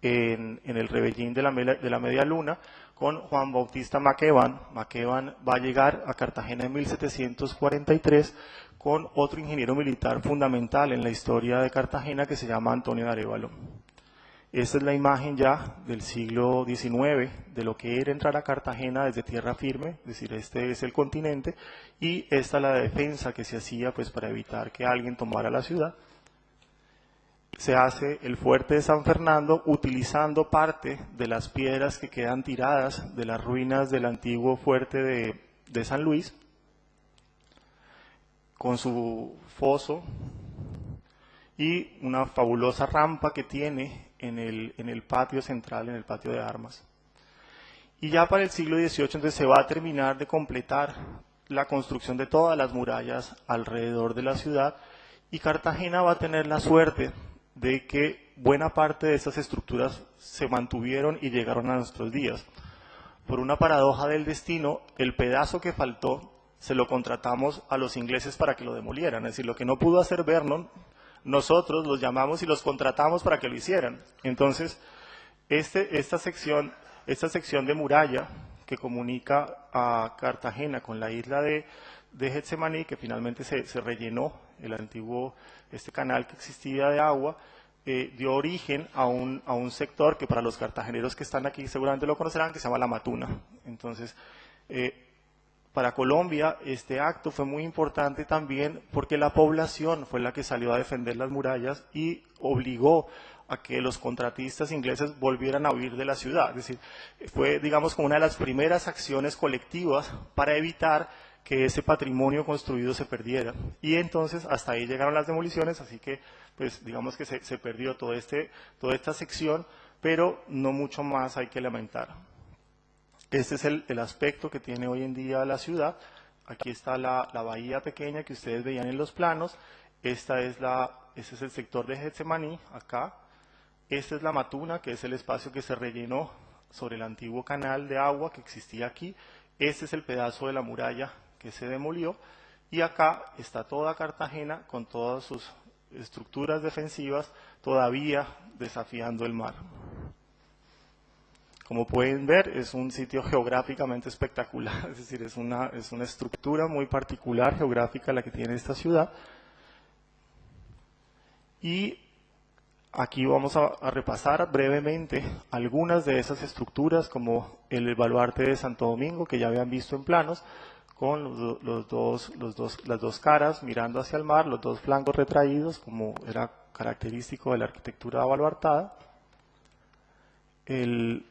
S4: en el rebellín de la Media Luna con Juan Bautista Maquevan. Maquevan va a llegar a Cartagena en 1743 con otro ingeniero militar fundamental en la historia de Cartagena que se llama Antonio de Arévalo. Esta es la imagen ya del siglo XIX de lo que era entrar a Cartagena desde tierra firme, es decir, este es el continente, y esta es la defensa que se hacía pues para evitar que alguien tomara la ciudad. Se hace el fuerte de San Fernando utilizando parte de las piedras que quedan tiradas de las ruinas del antiguo fuerte de San Luis, con su foso y una fabulosa rampa que tiene en el patio central, en el patio de armas. Y ya para el siglo XVIII entonces se va a terminar de completar la construcción de todas las murallas alrededor de la ciudad, y Cartagena va a tener la suerte de que buena parte de esas estructuras se mantuvieron y llegaron a nuestros días. Por una paradoja del destino, el pedazo que faltó se lo contratamos a los ingleses para que lo demolieran. Es decir, lo que no pudo hacer Vernon, nosotros los llamamos y los contratamos para que lo hicieran. Entonces, esta sección de muralla que comunica a Cartagena con la isla de Getsemaní, que finalmente se rellenó el antiguo canal que existía de agua, dio origen a un sector que para los cartageneros que están aquí seguramente lo conocerán, que se llama La Matuna. Entonces, para Colombia este acto fue muy importante también porque la población fue la que salió a defender las murallas y obligó a que los contratistas ingleses volvieran a huir de la ciudad. Es decir, fue, digamos, como una de las primeras acciones colectivas para evitar que ese patrimonio construido se perdiera. Y entonces hasta ahí llegaron las demoliciones, así que pues digamos que se perdió toda esta sección, pero no mucho más hay que lamentar. Este es el aspecto que tiene hoy en día la ciudad. Aquí está la bahía pequeña que ustedes veían en los planos. Este es el sector de Getsemaní, acá. Esta es la Matuna, que es el espacio que se rellenó sobre el antiguo canal de agua que existía aquí. Este es el pedazo de la muralla que se demolió, y acá está toda Cartagena con todas sus estructuras defensivas todavía desafiando el mar. Como pueden ver, es un sitio geográficamente espectacular, es decir, es una estructura muy particular geográfica la que tiene esta ciudad. Y aquí vamos a repasar brevemente algunas de esas estructuras, como el baluarte de Santo Domingo, que ya habían visto en planos, con las dos caras mirando hacia el mar, los dos flancos retraídos, como era característico de la arquitectura baluartada. El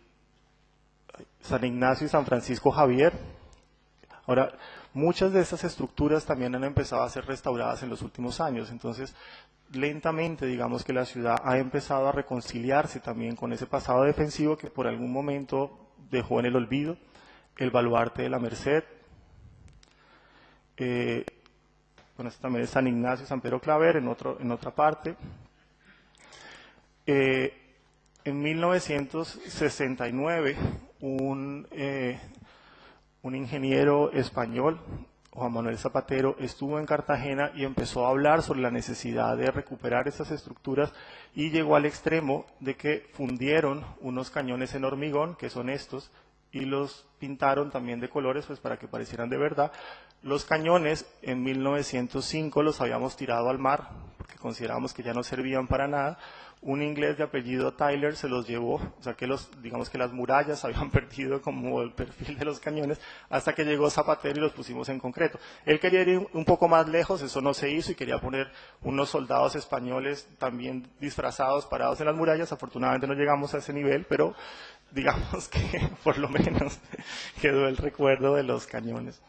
S4: San Ignacio y San Francisco Javier. Ahora, muchas de estas estructuras también han empezado a ser restauradas en los últimos años, entonces lentamente digamos que la ciudad ha empezado a reconciliarse también con ese pasado defensivo que por algún momento dejó en el olvido. El baluarte de la Merced, bueno, este también es San Ignacio y San Pedro Claver en otra parte. En 1969, un ingeniero español, Juan Manuel Zapatero, estuvo en Cartagena y empezó a hablar sobre la necesidad de recuperar esas estructuras, y llegó al extremo de que fundieron unos cañones en hormigón, que son estos, y los pintaron también de colores pues para que parecieran de verdad. Los cañones en 1905 los habíamos tirado al mar porque considerábamos que ya no servían para nada. Un inglés de apellido Tyler se los llevó, o sea que digamos que las murallas habían perdido como el perfil de los cañones, hasta que llegó Zapatero y los pusimos en concreto. Él quería ir un poco más lejos, eso no se hizo, y quería poner unos soldados españoles también disfrazados, parados en las murallas. Afortunadamente no llegamos a ese nivel, pero digamos que por lo menos quedó el recuerdo de los cañones.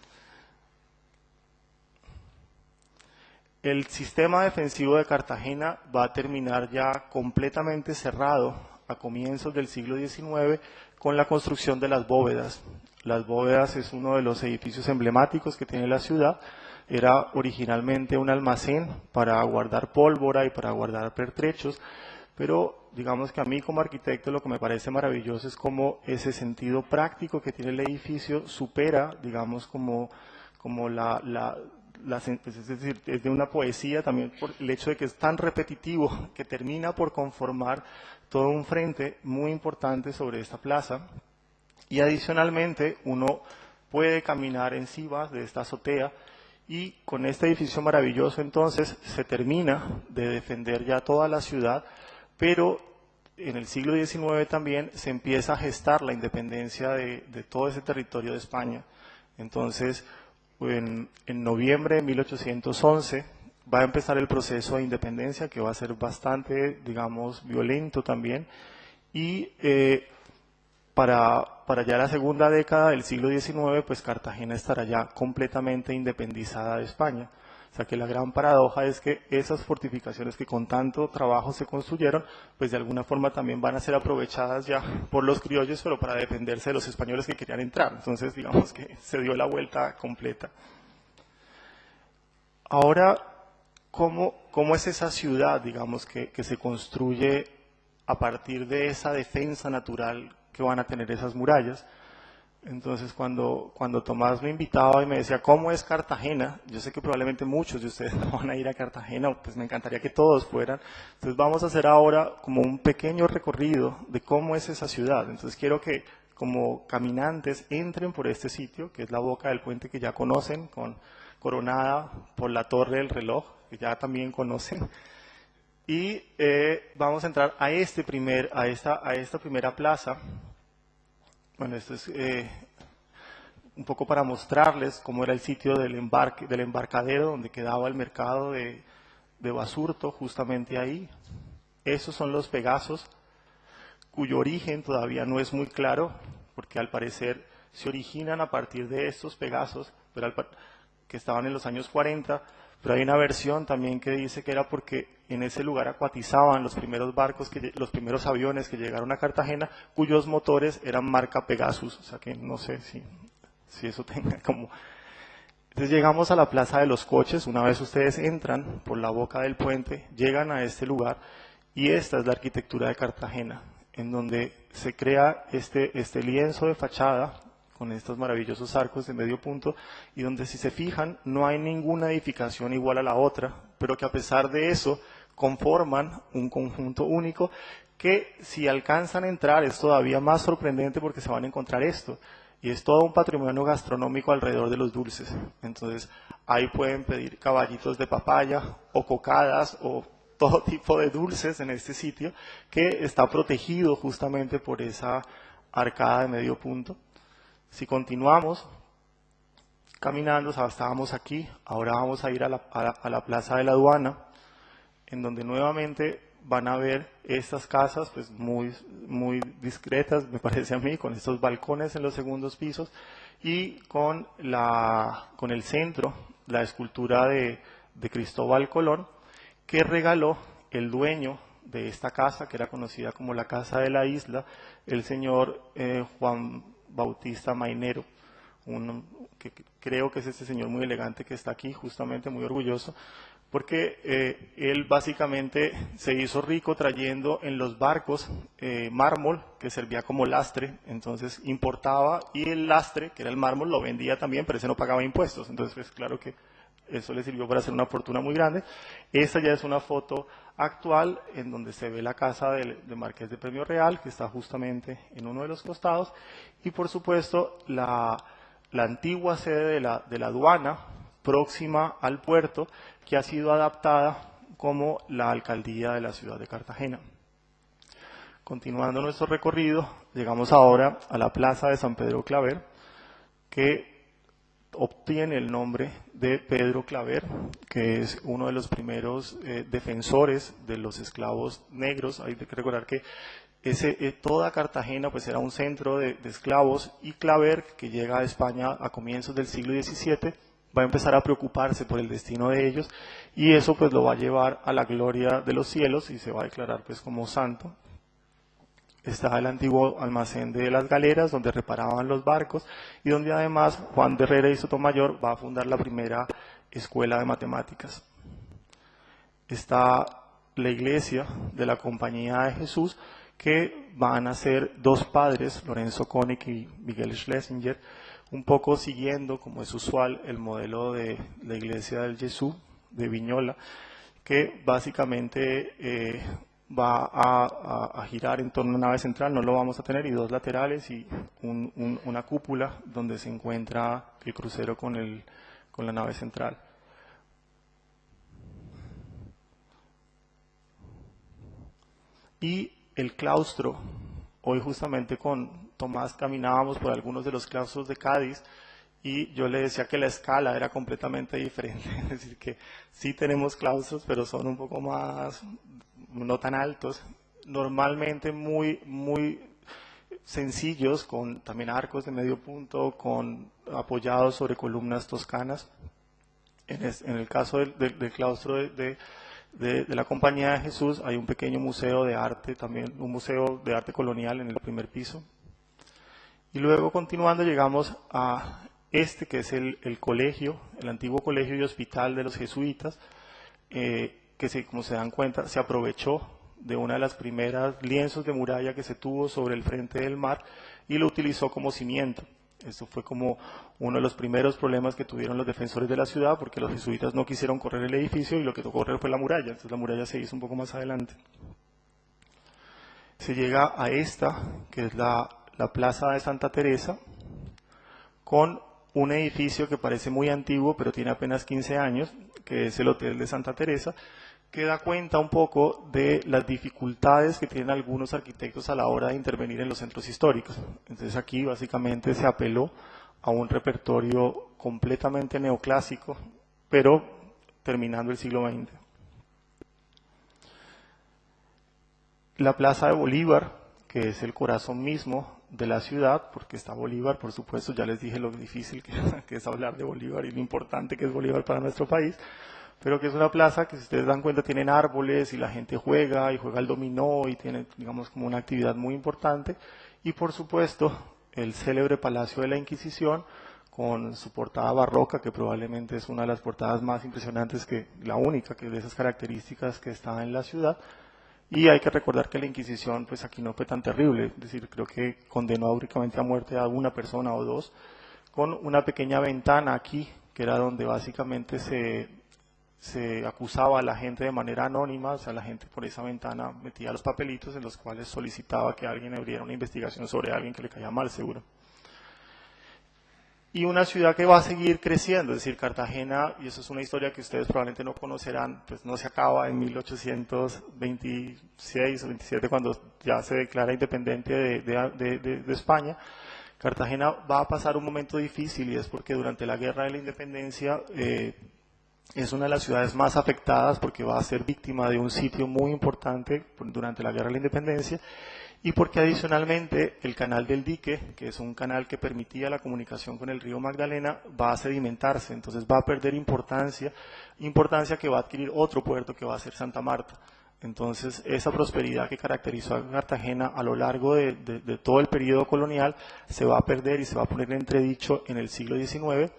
S4: El sistema defensivo de Cartagena va a terminar ya completamente cerrado a comienzos del siglo XIX con la construcción de las bóvedas. Las bóvedas es uno de los edificios emblemáticos que tiene la ciudad. Era originalmente un almacén para guardar pólvora y para guardar pertrechos, pero digamos que a mí como arquitecto lo que me parece maravilloso es cómo ese sentido práctico que tiene el edificio supera, digamos, como es decir, es de una poesía también por el hecho de que es tan repetitivo que termina por conformar todo un frente muy importante sobre esta plaza. Y adicionalmente uno puede caminar encima de esta azotea, y con este edificio maravilloso entonces se termina de defender ya toda la ciudad, pero en el siglo XIX también se empieza a gestar la independencia de todo ese territorio de España. Entonces, en noviembre de 1811 va a empezar el proceso de independencia, que va a ser bastante, digamos, violento también, y para ya la segunda década del siglo XIX, pues Cartagena estará ya completamente independizada de España. O sea que la gran paradoja es que esas fortificaciones que con tanto trabajo se construyeron, pues de alguna forma también van a ser aprovechadas ya por los criollos, pero para defenderse de los españoles que querían entrar. Entonces, digamos que se dio la vuelta completa. Ahora, ¿cómo es esa ciudad, digamos, que se construye a partir de esa defensa natural que van a tener esas murallas? Entonces, cuando Tomás me invitaba y me decía, ¿cómo es Cartagena? Yo sé que probablemente muchos de ustedes no van a ir a Cartagena, pues me encantaría que todos fueran. Entonces, vamos a hacer ahora como un pequeño recorrido de cómo es esa ciudad. Entonces, quiero que como caminantes entren por este sitio, que es la boca del puente que ya conocen, coronada por la torre del reloj, que ya también conocen. Y vamos a entrar a esta primera plaza. Bueno, esto es un poco para mostrarles cómo era el sitio del embarcadero donde quedaba el mercado de Basurto, justamente ahí. Esos son los Pegasos, cuyo origen todavía no es muy claro, porque al parecer se originan a partir de estos Pegasos, que estaban en los años 40, pero hay una versión también que dice que era porque en ese lugar acuatizaban los primeros barcos, los primeros aviones que llegaron a Cartagena, cuyos motores eran marca Pegasus, o sea que no sé si eso tenga como... Entonces llegamos a la Plaza de los Coches. Una vez ustedes entran por la boca del puente, llegan a este lugar, y esta es la arquitectura de Cartagena, en donde se crea este lienzo de fachada con estos maravillosos arcos de medio punto, y donde, si se fijan, no hay ninguna edificación igual a la otra, pero que a pesar de eso conforman un conjunto único que, si alcanzan a entrar, es todavía más sorprendente porque se van a encontrar esto, y es todo un patrimonio gastronómico alrededor de los dulces. Entonces, ahí pueden pedir caballitos de papaya o cocadas o todo tipo de dulces en este sitio, que está protegido justamente por esa arcada de medio punto. Si continuamos caminando, o sea, estábamos aquí, ahora vamos a ir a la Plaza de la Aduana, en donde nuevamente van a ver estas casas pues muy discretas, me parece a mí, con estos balcones en los segundos pisos, y con el centro, la escultura de Cristóbal Colón, que regaló el dueño de esta casa, que era conocida como la Casa de la Isla, el señor Juan Bautista Mainero, que creo que es este señor muy elegante que está aquí, justamente muy orgulloso, porque él básicamente se hizo rico trayendo en los barcos mármol que servía como lastre. Entonces importaba, y el lastre, que era el mármol, lo vendía también, pero ese no pagaba impuestos. Entonces, pues, claro que eso le sirvió para hacer una fortuna muy grande. Esta ya es una foto actual en donde se ve la casa del Marqués de Premio Real, que está justamente en uno de los costados, y por supuesto la antigua sede de la aduana, próxima al puerto, que ha sido adaptada como la alcaldía de la ciudad de Cartagena. Continuando nuestro recorrido, llegamos ahora a la Plaza de San Pedro Claver, que obtiene el nombre de Pedro Claver, que es uno de los primeros defensores de los esclavos negros. Hay que recordar que toda Cartagena pues era un centro de esclavos, y Claver, que llega a España a comienzos del siglo XVII, va a empezar a preocuparse por el destino de ellos, y eso pues lo va a llevar a la gloria de los cielos y se va a declarar pues como santo. Está el antiguo almacén de las galeras, donde reparaban los barcos, y donde además Juan de Herrera y Sotomayor va a fundar la primera escuela de matemáticas. Está la iglesia de la Compañía de Jesús, que van a ser dos padres, Lorenzo Koenig y Miguel Schlesinger, un poco siguiendo, como es usual, el modelo de la iglesia del Jesús de Viñola, que básicamente va a girar en torno a una nave central, no lo vamos a tener, y dos laterales y una cúpula donde se encuentra el crucero con la nave central. Y el claustro, hoy justamente con Tomás caminábamos por algunos de los claustros de Cádiz, y yo le decía que la escala era completamente diferente, es decir, que sí tenemos claustros, pero son un poco más, no tan altos, normalmente muy sencillos, con también arcos de medio punto, apoyados sobre columnas toscanas. En el caso del claustro de la Compañía de Jesús hay un pequeño museo de arte, también un museo de arte colonial en el primer piso. Y luego, continuando, llegamos a que es el colegio, el antiguo colegio y hospital de los jesuitas, que como se dan cuenta, se aprovechó de una de las primeras lienzos de muralla que se tuvo sobre el frente del mar y lo utilizó como cimiento. Esto fue como uno de los primeros problemas que tuvieron los defensores de la ciudad, porque los jesuitas no quisieron correr el edificio y lo que tocó correr fue la muralla. Entonces la muralla se hizo un poco más adelante. Se llega a esta, que es la Plaza de Santa Teresa, con un edificio que parece muy antiguo, pero tiene apenas 15 años, que es el Hotel de Santa Teresa, que da cuenta un poco de las dificultades que tienen algunos arquitectos a la hora de intervenir en los centros históricos. Entonces aquí básicamente se apeló a un repertorio completamente neoclásico, pero terminando el siglo XX. La Plaza de Bolívar, que es el corazón mismo de la ciudad, porque está Bolívar, por supuesto, ya les dije lo difícil que es hablar de Bolívar y lo importante que es Bolívar para nuestro país, pero que es una plaza que, si ustedes dan cuenta, tienen árboles y la gente juega al dominó y tiene, digamos, como una actividad muy importante. Y por supuesto, el célebre Palacio de la Inquisición, con su portada barroca, que probablemente es una de las portadas más impresionantes, la única que de esas características que está en la ciudad, Y hay que recordar que la Inquisición, pues aquí no fue tan terrible, es decir, creo que condenó únicamente a muerte a una persona o dos, con una pequeña ventana aquí, que era donde básicamente se acusaba a la gente de manera anónima, o sea, la gente por esa ventana metía los papelitos en los cuales solicitaba que alguien abriera una investigación sobre alguien que le caía mal, seguro. Y una ciudad que va a seguir creciendo, es decir, Cartagena, y eso es una historia que ustedes probablemente no conocerán, pues no se acaba en 1826 o 27 cuando ya se declara independiente de España. Cartagena va a pasar un momento difícil y es porque durante la Guerra de la Independencia es una de las ciudades más afectadas porque va a ser víctima de un sitio muy importante durante la Guerra de la Independencia y porque adicionalmente el canal del dique, que es un canal que permitía la comunicación con el río Magdalena, va a sedimentarse, entonces va a perder importancia que va a adquirir otro puerto que va a ser Santa Marta. Entonces esa prosperidad que caracterizó a Cartagena a lo largo de todo el periodo colonial se va a perder y se va a poner en entredicho en el siglo XIX,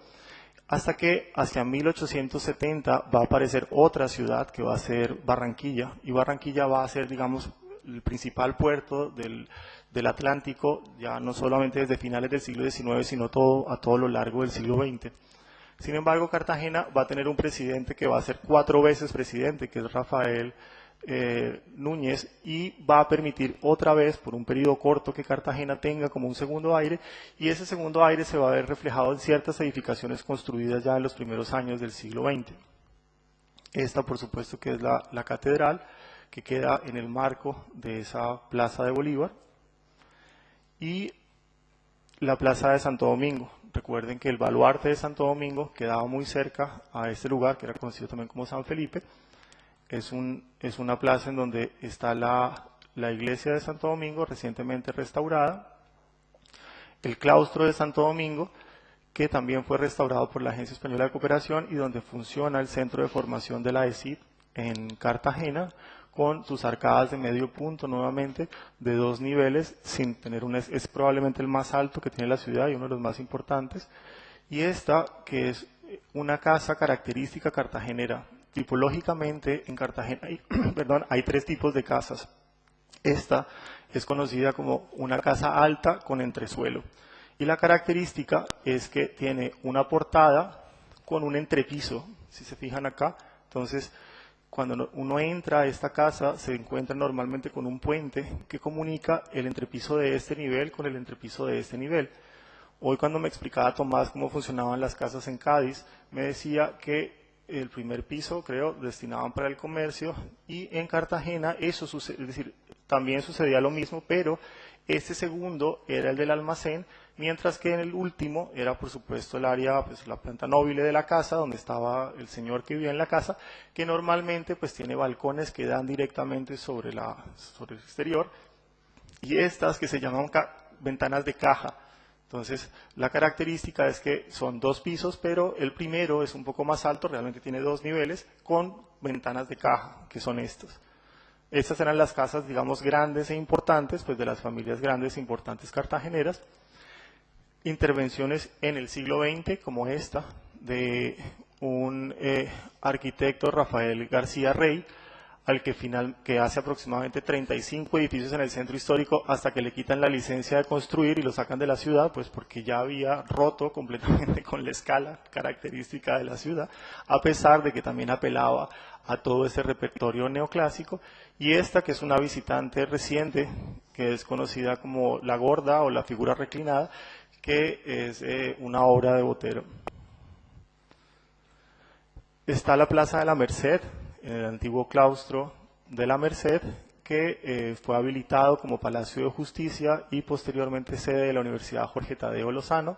S4: hasta que hacia 1870 va a aparecer otra ciudad que va a ser Barranquilla, y Barranquilla va a ser, digamos, el principal puerto del Atlántico, ya no solamente desde finales del siglo XIX, sino a todo lo largo del siglo XX. Sin embargo, Cartagena va a tener un presidente que va a ser 4 veces presidente, que es Rafael Núñez, y va a permitir otra vez, por un periodo corto, que Cartagena tenga como un segundo aire, y ese segundo aire se va a ver reflejado en ciertas edificaciones construidas ya en los primeros años del siglo XX. Esta, por supuesto, que es la catedral, que queda en el marco de esa Plaza de Bolívar, y la Plaza de Santo Domingo. Recuerden que el baluarte de Santo Domingo quedaba muy cerca a este lugar, que era conocido también como San Felipe. Es una plaza en donde está la iglesia de Santo Domingo, recientemente restaurada, el claustro de Santo Domingo, que también fue restaurado por la Agencia Española de Cooperación, y donde funciona el centro de formación de la ESID en Cartagena, con sus arcadas de medio punto nuevamente, de 2 niveles, sin tener es probablemente el más alto que tiene la ciudad y uno de los más importantes. Y esta, que es una casa característica cartagenera. Tipológicamente en Cartagena hay 3 tipos de casas. Esta es conocida como una casa alta con entresuelo. Y la característica es que tiene una portada con un entrepiso, si se fijan acá. Entonces, cuando uno entra a esta casa, se encuentra normalmente con un puente que comunica el entrepiso de este nivel con el entrepiso de este nivel. Hoy, cuando me explicaba Tomás cómo funcionaban las casas en Cádiz, me decía que el primer piso, creo, destinaban para el comercio, y en Cartagena eso sucede, es decir, también sucedía lo mismo, pero este segundo era el del almacén, mientras que en el último era, por supuesto, el área, pues la planta noble de la casa, donde estaba el señor que vivía en la casa, que normalmente pues tiene balcones que dan directamente sobre el exterior, y estas que se llaman ventanas de caja. Entonces, la característica es que son 2 pisos, pero el primero es un poco más alto, realmente tiene 2 niveles, con ventanas de caja, que son estos. Estas eran las casas, digamos, grandes e importantes, pues de las familias grandes e importantes cartageneras. Intervenciones en el siglo XX, como esta, de un arquitecto, Rafael García Rey, al que hace aproximadamente 35 edificios en el centro histórico, hasta que le quitan la licencia de construir y lo sacan de la ciudad, pues porque ya había roto completamente con la escala característica de la ciudad, a pesar de que también apelaba a todo ese repertorio neoclásico. Y esta, que es una visitante reciente, que es conocida como La Gorda o La Figura Reclinada, que es una obra de Botero. Está la Plaza de la Merced, en el antiguo claustro de la Merced, que fue habilitado como Palacio de Justicia y posteriormente sede de la Universidad Jorge Tadeo Lozano,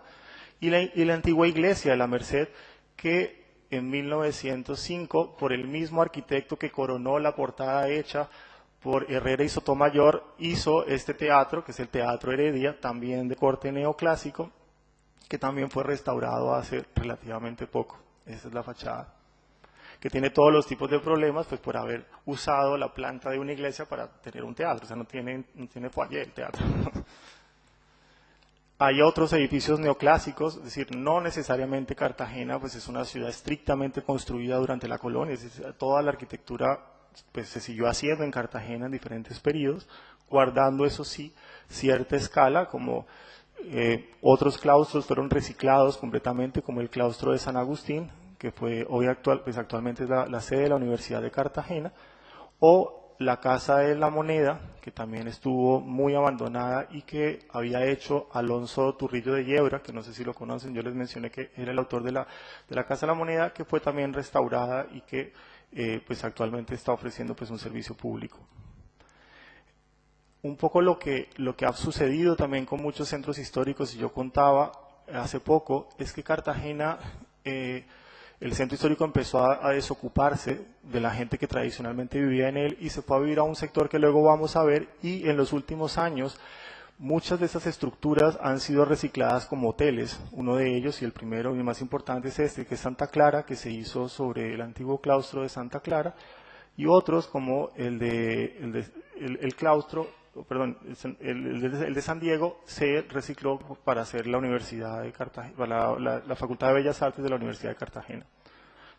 S4: y la antigua iglesia de la Merced, que en 1905, por el mismo arquitecto que coronó la portada hecha por Herrera y Sotomayor, hizo este teatro, que es el Teatro Heredia, también de corte neoclásico, que también fue restaurado hace relativamente poco. Esa es la fachada, que tiene todos los tipos de problemas, pues por haber usado la planta de una iglesia para tener un teatro, o sea, no tiene foyer el teatro. Hay otros edificios neoclásicos, es decir, no necesariamente Cartagena pues es una ciudad estrictamente construida durante la colonia, es decir, toda la arquitectura pues se siguió haciendo en Cartagena en diferentes periodos, guardando eso sí cierta escala, como otros claustros fueron reciclados completamente, como el claustro de San Agustín, que fue hoy actualmente es la sede de la Universidad de Cartagena, o la Casa de la Moneda, que también estuvo muy abandonada y que había hecho Alonso Turrillo de Yebra, que no sé si lo conocen, yo les mencioné que era el autor de la Casa de la Moneda, que fue también restaurada y que pues actualmente está ofreciendo pues un servicio público. Un poco lo que ha sucedido también con muchos centros históricos, y yo contaba hace poco, es que Cartagena, el centro histórico empezó a desocuparse de la gente que tradicionalmente vivía en él y se fue a vivir a un sector que luego vamos a ver, y en los últimos años muchas de esas estructuras han sido recicladas como hoteles. Uno de ellos, y el primero y más importante, es este, que es Santa Clara, que se hizo sobre el antiguo claustro de Santa Clara, y otros como el claustro, perdón, el de San Diego se recicló para hacer la Universidad de Cartagena, para la Facultad de Bellas Artes de la Universidad de Cartagena.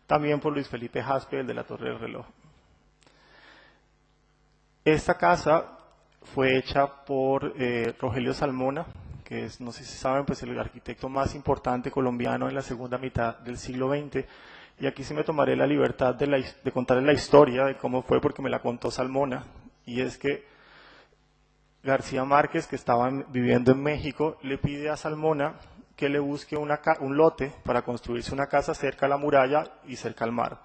S4: También por Luis Felipe Jaspe, el de la Torre del Reloj. Esta casa fue hecha por Rogelio Salmona, que es, no sé si saben, pues el arquitecto más importante colombiano en la segunda mitad del siglo XX. Y aquí sí me tomaré la libertad de contarles la historia de cómo fue, porque me la contó Salmona. Y es que García Márquez, que estaba viviendo en México, le pide a Salmona que le busque un lote para construirse una casa cerca a la muralla y cerca al mar.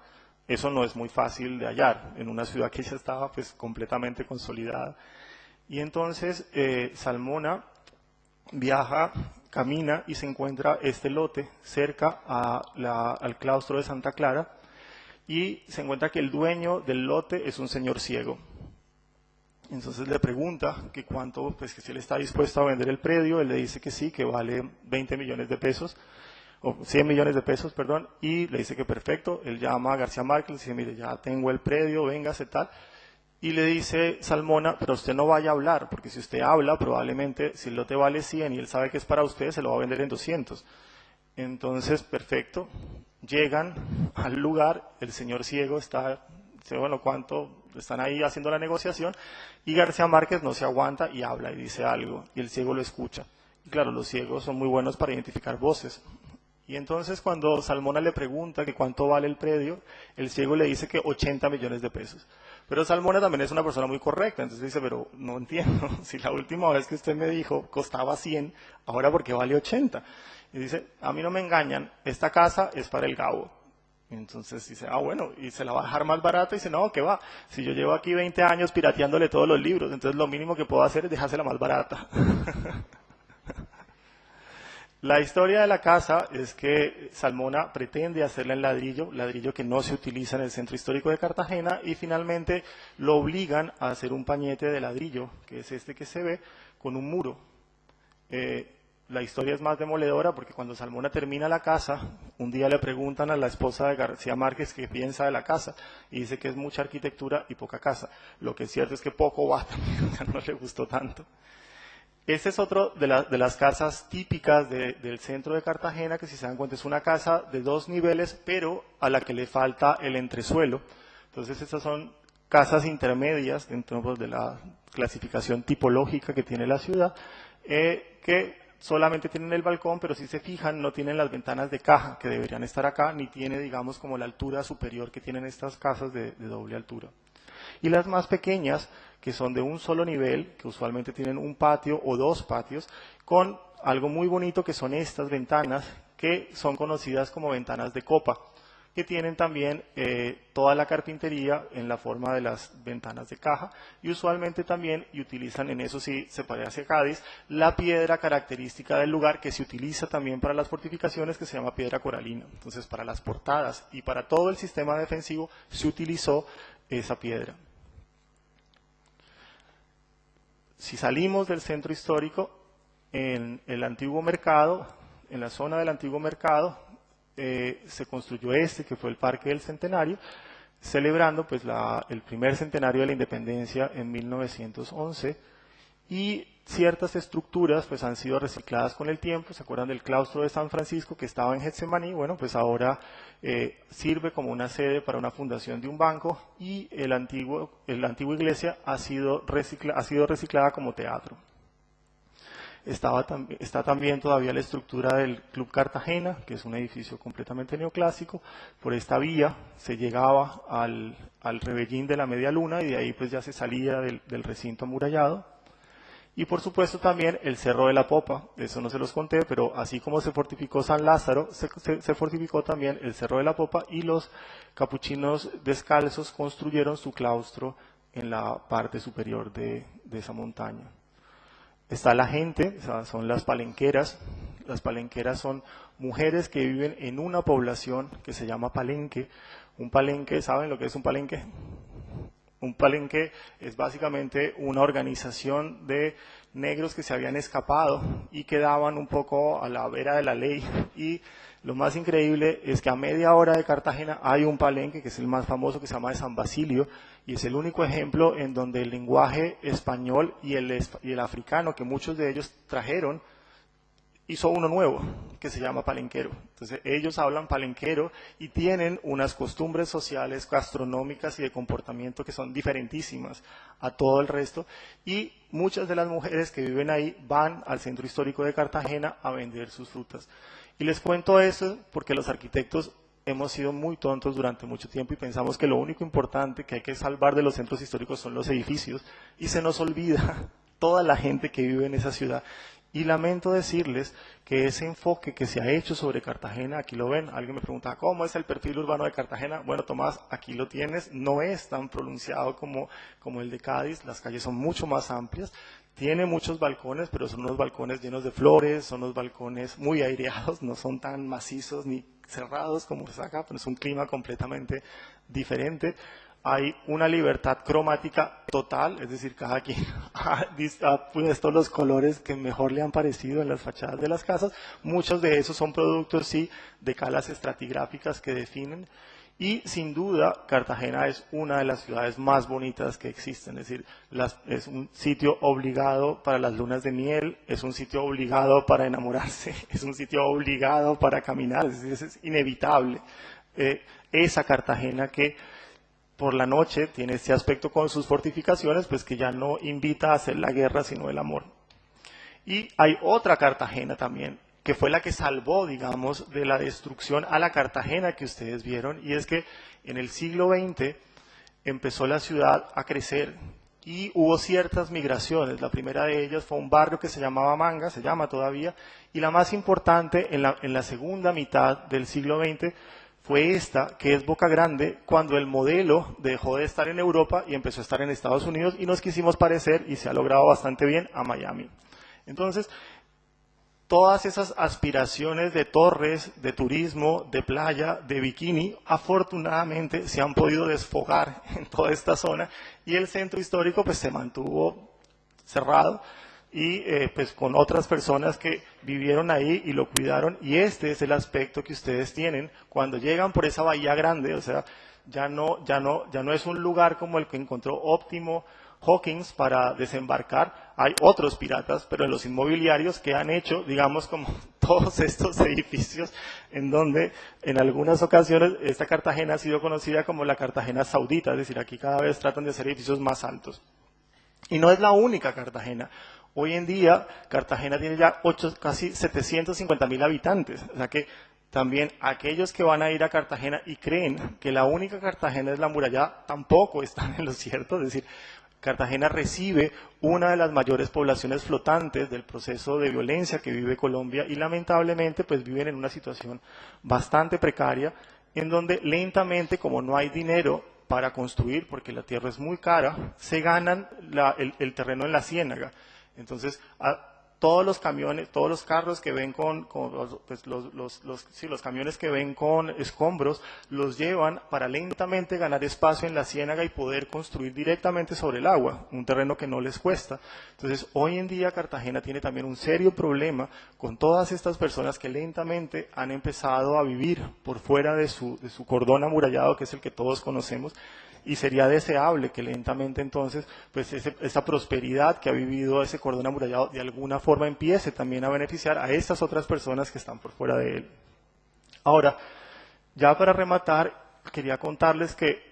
S4: Eso no es muy fácil de hallar en una ciudad que ya estaba pues completamente consolidada. Y entonces Salmona viaja, camina y se encuentra este lote cerca al claustro de Santa Clara, y se encuentra que el dueño del lote es un señor ciego. Entonces le pregunta que cuánto, pues que si él está dispuesto a vender el predio. Él le dice que sí, que vale 20 millones de pesos, o 100 millones de pesos, perdón, y le dice que perfecto. Él llama a García Márquez, le dice, mire, ya tengo el predio, véngase tal. Y le dice Salmona, pero usted no vaya a hablar, porque si usted habla, probablemente si el lote vale 100 y él sabe que es para usted, se lo va a vender en 200. Entonces, perfecto, llegan al lugar, el señor ciego dice, bueno, ¿cuánto? Están ahí haciendo la negociación, y García Márquez no se aguanta y habla y dice algo, y el ciego lo escucha. Y claro, los ciegos son muy buenos para identificar voces. Y entonces cuando Salmona le pregunta que cuánto vale el predio, el ciego le dice que 80 millones de pesos. Pero Salmona también es una persona muy correcta, entonces dice, pero no entiendo, si la última vez que usted me dijo costaba 100, ahora ¿por qué vale 80? Y dice, a mí no me engañan, esta casa es para el Gabo. Y entonces dice, bueno, y se la va a dejar más barata. Y dice, no, ¿qué va? Si yo llevo aquí 20 años pirateándole todos los libros, entonces lo mínimo que puedo hacer es dejársela más barata. La historia de la casa es que Salmona pretende hacerla en ladrillo que no se utiliza en el centro histórico de Cartagena, y finalmente lo obligan a hacer un pañete de ladrillo, que es este que se ve, con un muro. La historia es más demoledora porque cuando Salmona termina la casa, un día le preguntan a la esposa de García Márquez qué piensa de la casa, y dice que es mucha arquitectura y poca casa. Lo que es cierto es que poco va también, no le gustó tanto. Este es otro de las casas típicas del centro de Cartagena, que si se dan cuenta es una casa de 2 niveles, pero a la que le falta el entresuelo. Entonces estas son casas intermedias dentro de la clasificación tipológica que tiene la ciudad, que solamente tienen el balcón, pero si se fijan no tienen las ventanas de caja que deberían estar acá, ni tiene, digamos, como la altura superior que tienen estas casas de doble altura. Y las más pequeñas, que son de un solo nivel, que usualmente tienen un patio o 2 patios, con algo muy bonito que son estas ventanas, que son conocidas como ventanas de copa, que tienen también toda la carpintería en la forma de las ventanas de caja, y usualmente también, y utilizan, en eso sí se parece a Cádiz, la piedra característica del lugar, que se utiliza también para las fortificaciones, que se llama piedra coralina. Entonces, para las portadas y para todo el sistema defensivo se utilizó esa piedra. Si salimos del centro histórico, en el antiguo mercado, en la zona del antiguo mercado, se construyó que fue el Parque del Centenario, celebrando pues el primer centenario de la independencia en 1911, y ciertas estructuras pues han sido recicladas con el tiempo. ¿Se acuerdan del claustro de San Francisco que estaba en Getsemaní? Bueno, pues ahora sirve como una sede para una fundación de un banco, y la antigua iglesia ha sido reciclada como teatro. Está también todavía la estructura del Club Cartagena, que es un edificio completamente neoclásico. Por esta vía se llegaba al Rebellín de la Media Luna, y de ahí pues ya se salía del recinto amurallado. Y por supuesto también el Cerro de la Popa, eso no se los conté, pero así como se fortificó San Lázaro, se fortificó también el Cerro de la Popa, y los capuchinos descalzos construyeron su claustro en la parte superior de esa montaña. Está la gente, o sea, son las palenqueras. Las palenqueras son mujeres que viven en una población que se llama palenque. Un palenque, ¿saben lo que es un palenque? Un palenque es básicamente una organización de negros que se habían escapado y quedaban un poco a la vera de la ley. Y lo más increíble es que a media hora de Cartagena hay un palenque, que es el más famoso, que se llama de San Basilio, y es el único ejemplo en donde el lenguaje español y el africano, que muchos de ellos trajeron, hizo uno nuevo, que se llama palenquero. Entonces ellos hablan palenquero y tienen unas costumbres sociales, gastronómicas y de comportamiento que son diferentísimas a todo el resto, y muchas de las mujeres que viven ahí van al centro histórico de Cartagena a vender sus frutas. Y les cuento eso porque los arquitectos hemos sido muy tontos durante mucho tiempo y pensamos que lo único importante que hay que salvar de los centros históricos son los edificios, y se nos olvida toda la gente que vive en esa ciudad. Y lamento decirles que ese enfoque que se ha hecho sobre Cartagena, aquí lo ven, alguien me pregunta, ¿cómo es el perfil urbano de Cartagena? Bueno, Tomás, aquí lo tienes, no es tan pronunciado como el de Cádiz, las calles son mucho más amplias, tiene muchos balcones, pero son unos balcones llenos de flores, son unos balcones muy aireados, no son tan macizos ni cerrados como es acá, pero es un clima completamente diferente. Hay una libertad cromática total, es decir, cada quien ha puesto los colores que mejor le han parecido en las fachadas de las casas. Muchos de esos son productos, sí, de calas estratigráficas que definen. Y sin duda, Cartagena es una de las ciudades más bonitas que existen. Es decir, es un sitio obligado para las lunas de miel, es un sitio obligado para enamorarse, es un sitio obligado para caminar. Es decir, es inevitable esa Cartagena que por la noche tiene este aspecto con sus fortificaciones, pues que ya no invita a hacer la guerra, sino el amor. Y hay otra Cartagena también, que fue la que salvó, digamos, de la destrucción a la Cartagena que ustedes vieron, y es que en el siglo XX empezó la ciudad a crecer y hubo ciertas migraciones. La primera de ellas fue un barrio que se llamaba Manga, se llama todavía, y la más importante en la segunda mitad del siglo XX fue esta, que es Boca Grande, cuando el modelo dejó de estar en Europa y empezó a estar en Estados Unidos, y nos quisimos parecer, y se ha logrado bastante bien, a Miami. Entonces, todas esas aspiraciones de torres, de turismo, de playa, de bikini, afortunadamente se han podido desfogar en toda esta zona, y el centro histórico pues se mantuvo cerrado, y pues con otras personas que vivieron ahí y lo cuidaron, y este es el aspecto que ustedes tienen cuando llegan por esa bahía grande. O sea, ya no es un lugar como el que encontró Óptimo Hawkins para desembarcar. Hay otros piratas, pero en los inmobiliarios que han hecho, digamos, como todos estos edificios, en donde en algunas ocasiones esta Cartagena ha sido conocida como la Cartagena saudita, es decir, aquí cada vez tratan de hacer edificios más altos. Y no es la única Cartagena. Hoy en día, Cartagena tiene ya casi 750.000 habitantes. O sea que también aquellos que van a ir a Cartagena y creen que la única Cartagena es la amurallada, tampoco están en lo cierto. Es decir, Cartagena recibe una de las mayores poblaciones flotantes del proceso de violencia que vive Colombia, y lamentablemente pues viven en una situación bastante precaria, en donde lentamente, como no hay dinero para construir, porque la tierra es muy cara, se ganan el terreno en la ciénaga. Entonces, todos los camiones, todos los carros que ven los camiones que ven con escombros, los llevan para lentamente ganar espacio en la ciénaga y poder construir directamente sobre el agua, un terreno que no les cuesta. Entonces, hoy en día Cartagena tiene también un serio problema con todas estas personas que lentamente han empezado a vivir por fuera de su cordón amurallado, que es el que todos conocemos, y sería deseable que lentamente entonces pues esa prosperidad que ha vivido ese cordón amurallado de alguna forma empiece también a beneficiar a estas otras personas que están por fuera de él. Ahora, ya para rematar, quería contarles que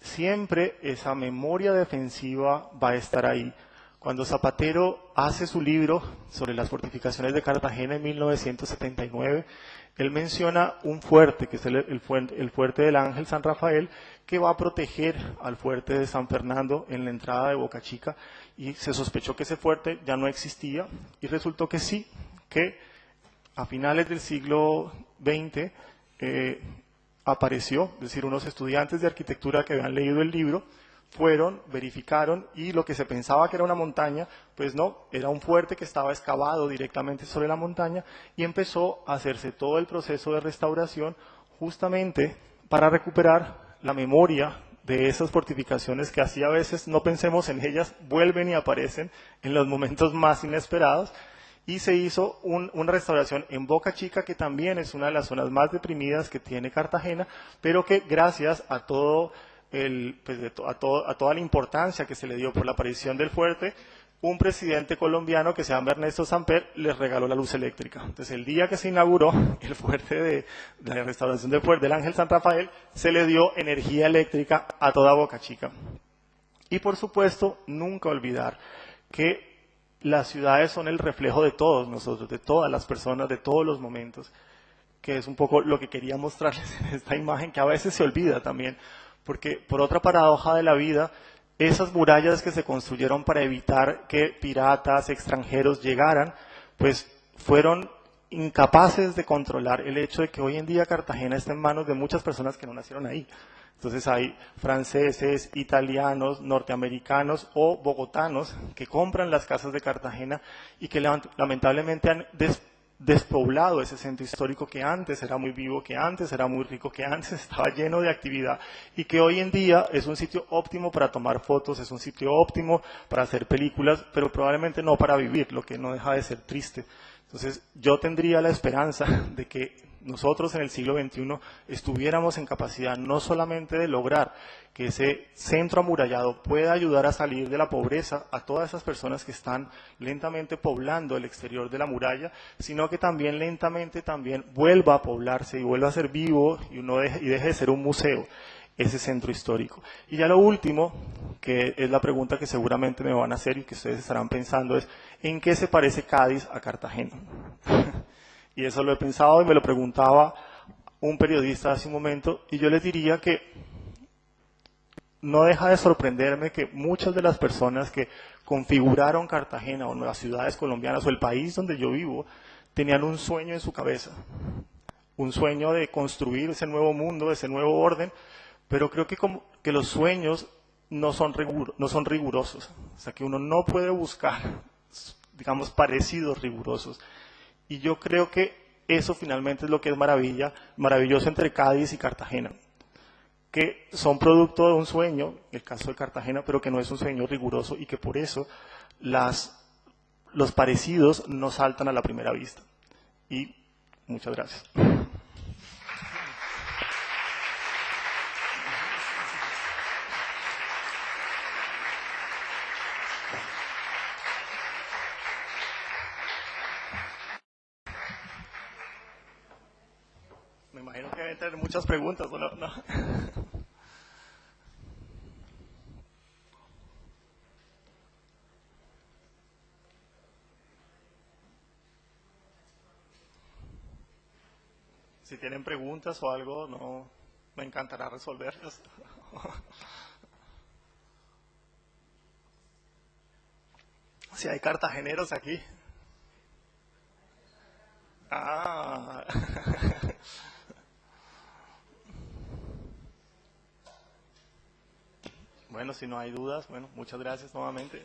S4: siempre esa memoria defensiva va a estar ahí. Cuando Zapatero hace su libro sobre las fortificaciones de Cartagena en 1979, él menciona un fuerte, que es el fuerte del Ángel San Rafael, que va a proteger al fuerte de San Fernando en la entrada de Boca Chica, y se sospechó que ese fuerte ya no existía, y resultó que sí, que a finales del siglo XX apareció, es decir, unos estudiantes de arquitectura que habían leído el libro, fueron, verificaron, y lo que se pensaba que era una montaña, pues no, era un fuerte que estaba excavado directamente sobre la montaña, y empezó a hacerse todo el proceso de restauración justamente para recuperar la memoria de esas fortificaciones que así a veces no pensemos en ellas, vuelven y aparecen en los momentos más inesperados. Y se hizo una restauración en Boca Chica, que también es una de las zonas más deprimidas que tiene Cartagena, pero que gracias a toda la importancia que se le dio por la aparición del fuerte, un presidente colombiano que se llama Ernesto Samper les regaló la luz eléctrica. Entonces, el día que se inauguró el fuerte de la restauración del fuerte del Ángel San Rafael, se le dio energía eléctrica a toda Boca Chica. Y por supuesto, nunca olvidar que las ciudades son el reflejo de todos nosotros, de todas las personas, de todos los momentos, que es un poco lo que quería mostrarles en esta imagen, que a veces se olvida también, porque por otra paradoja de la vida, esas murallas que se construyeron para evitar que piratas extranjeros llegaran, pues fueron incapaces de controlar el hecho de que hoy en día Cartagena está en manos de muchas personas que no nacieron ahí. Entonces hay franceses, italianos, norteamericanos o bogotanos que compran las casas de Cartagena y que lamentablemente han despoblado ese centro histórico que antes era muy vivo, que antes era muy rico, que antes estaba lleno de actividad y que hoy en día es un sitio óptimo para tomar fotos, es un sitio óptimo para hacer películas, pero probablemente no para vivir, lo que no deja de ser triste. Entonces yo tendría la esperanza de que nosotros en el siglo XXI estuviéramos en capacidad no solamente de lograr que ese centro amurallado pueda ayudar a salir de la pobreza a todas esas personas que están lentamente poblando el exterior de la muralla, sino que también lentamente vuelva a poblarse y vuelva a ser vivo y deje de ser un museo ese centro histórico. Y ya lo último, que es la pregunta que seguramente me van a hacer y que ustedes estarán pensando, es ¿en qué se parece Cádiz a Cartagena? Y eso lo he pensado y me lo preguntaba un periodista hace un momento, y yo les diría que no deja de sorprenderme que muchas de las personas que configuraron Cartagena o las ciudades colombianas o el país donde yo vivo, tenían un sueño en su cabeza, un sueño de construir ese nuevo mundo, ese nuevo orden, pero creo que los sueños no son rigurosos, o sea que uno no puede buscar, digamos, parecidos rigurosos. Y yo creo que eso finalmente es lo que es maravilloso entre Cádiz y Cartagena, que son producto de un sueño, el caso de Cartagena, pero que no es un sueño riguroso y que por eso los parecidos no saltan a la primera vista. Y muchas gracias. Me imagino que deben tener muchas preguntas, ¿o no? ¿No? Si tienen preguntas o algo, no, me encantará resolverlas. Si hay cartageneros aquí. Ah. Bueno, si no hay dudas, bueno, muchas gracias nuevamente.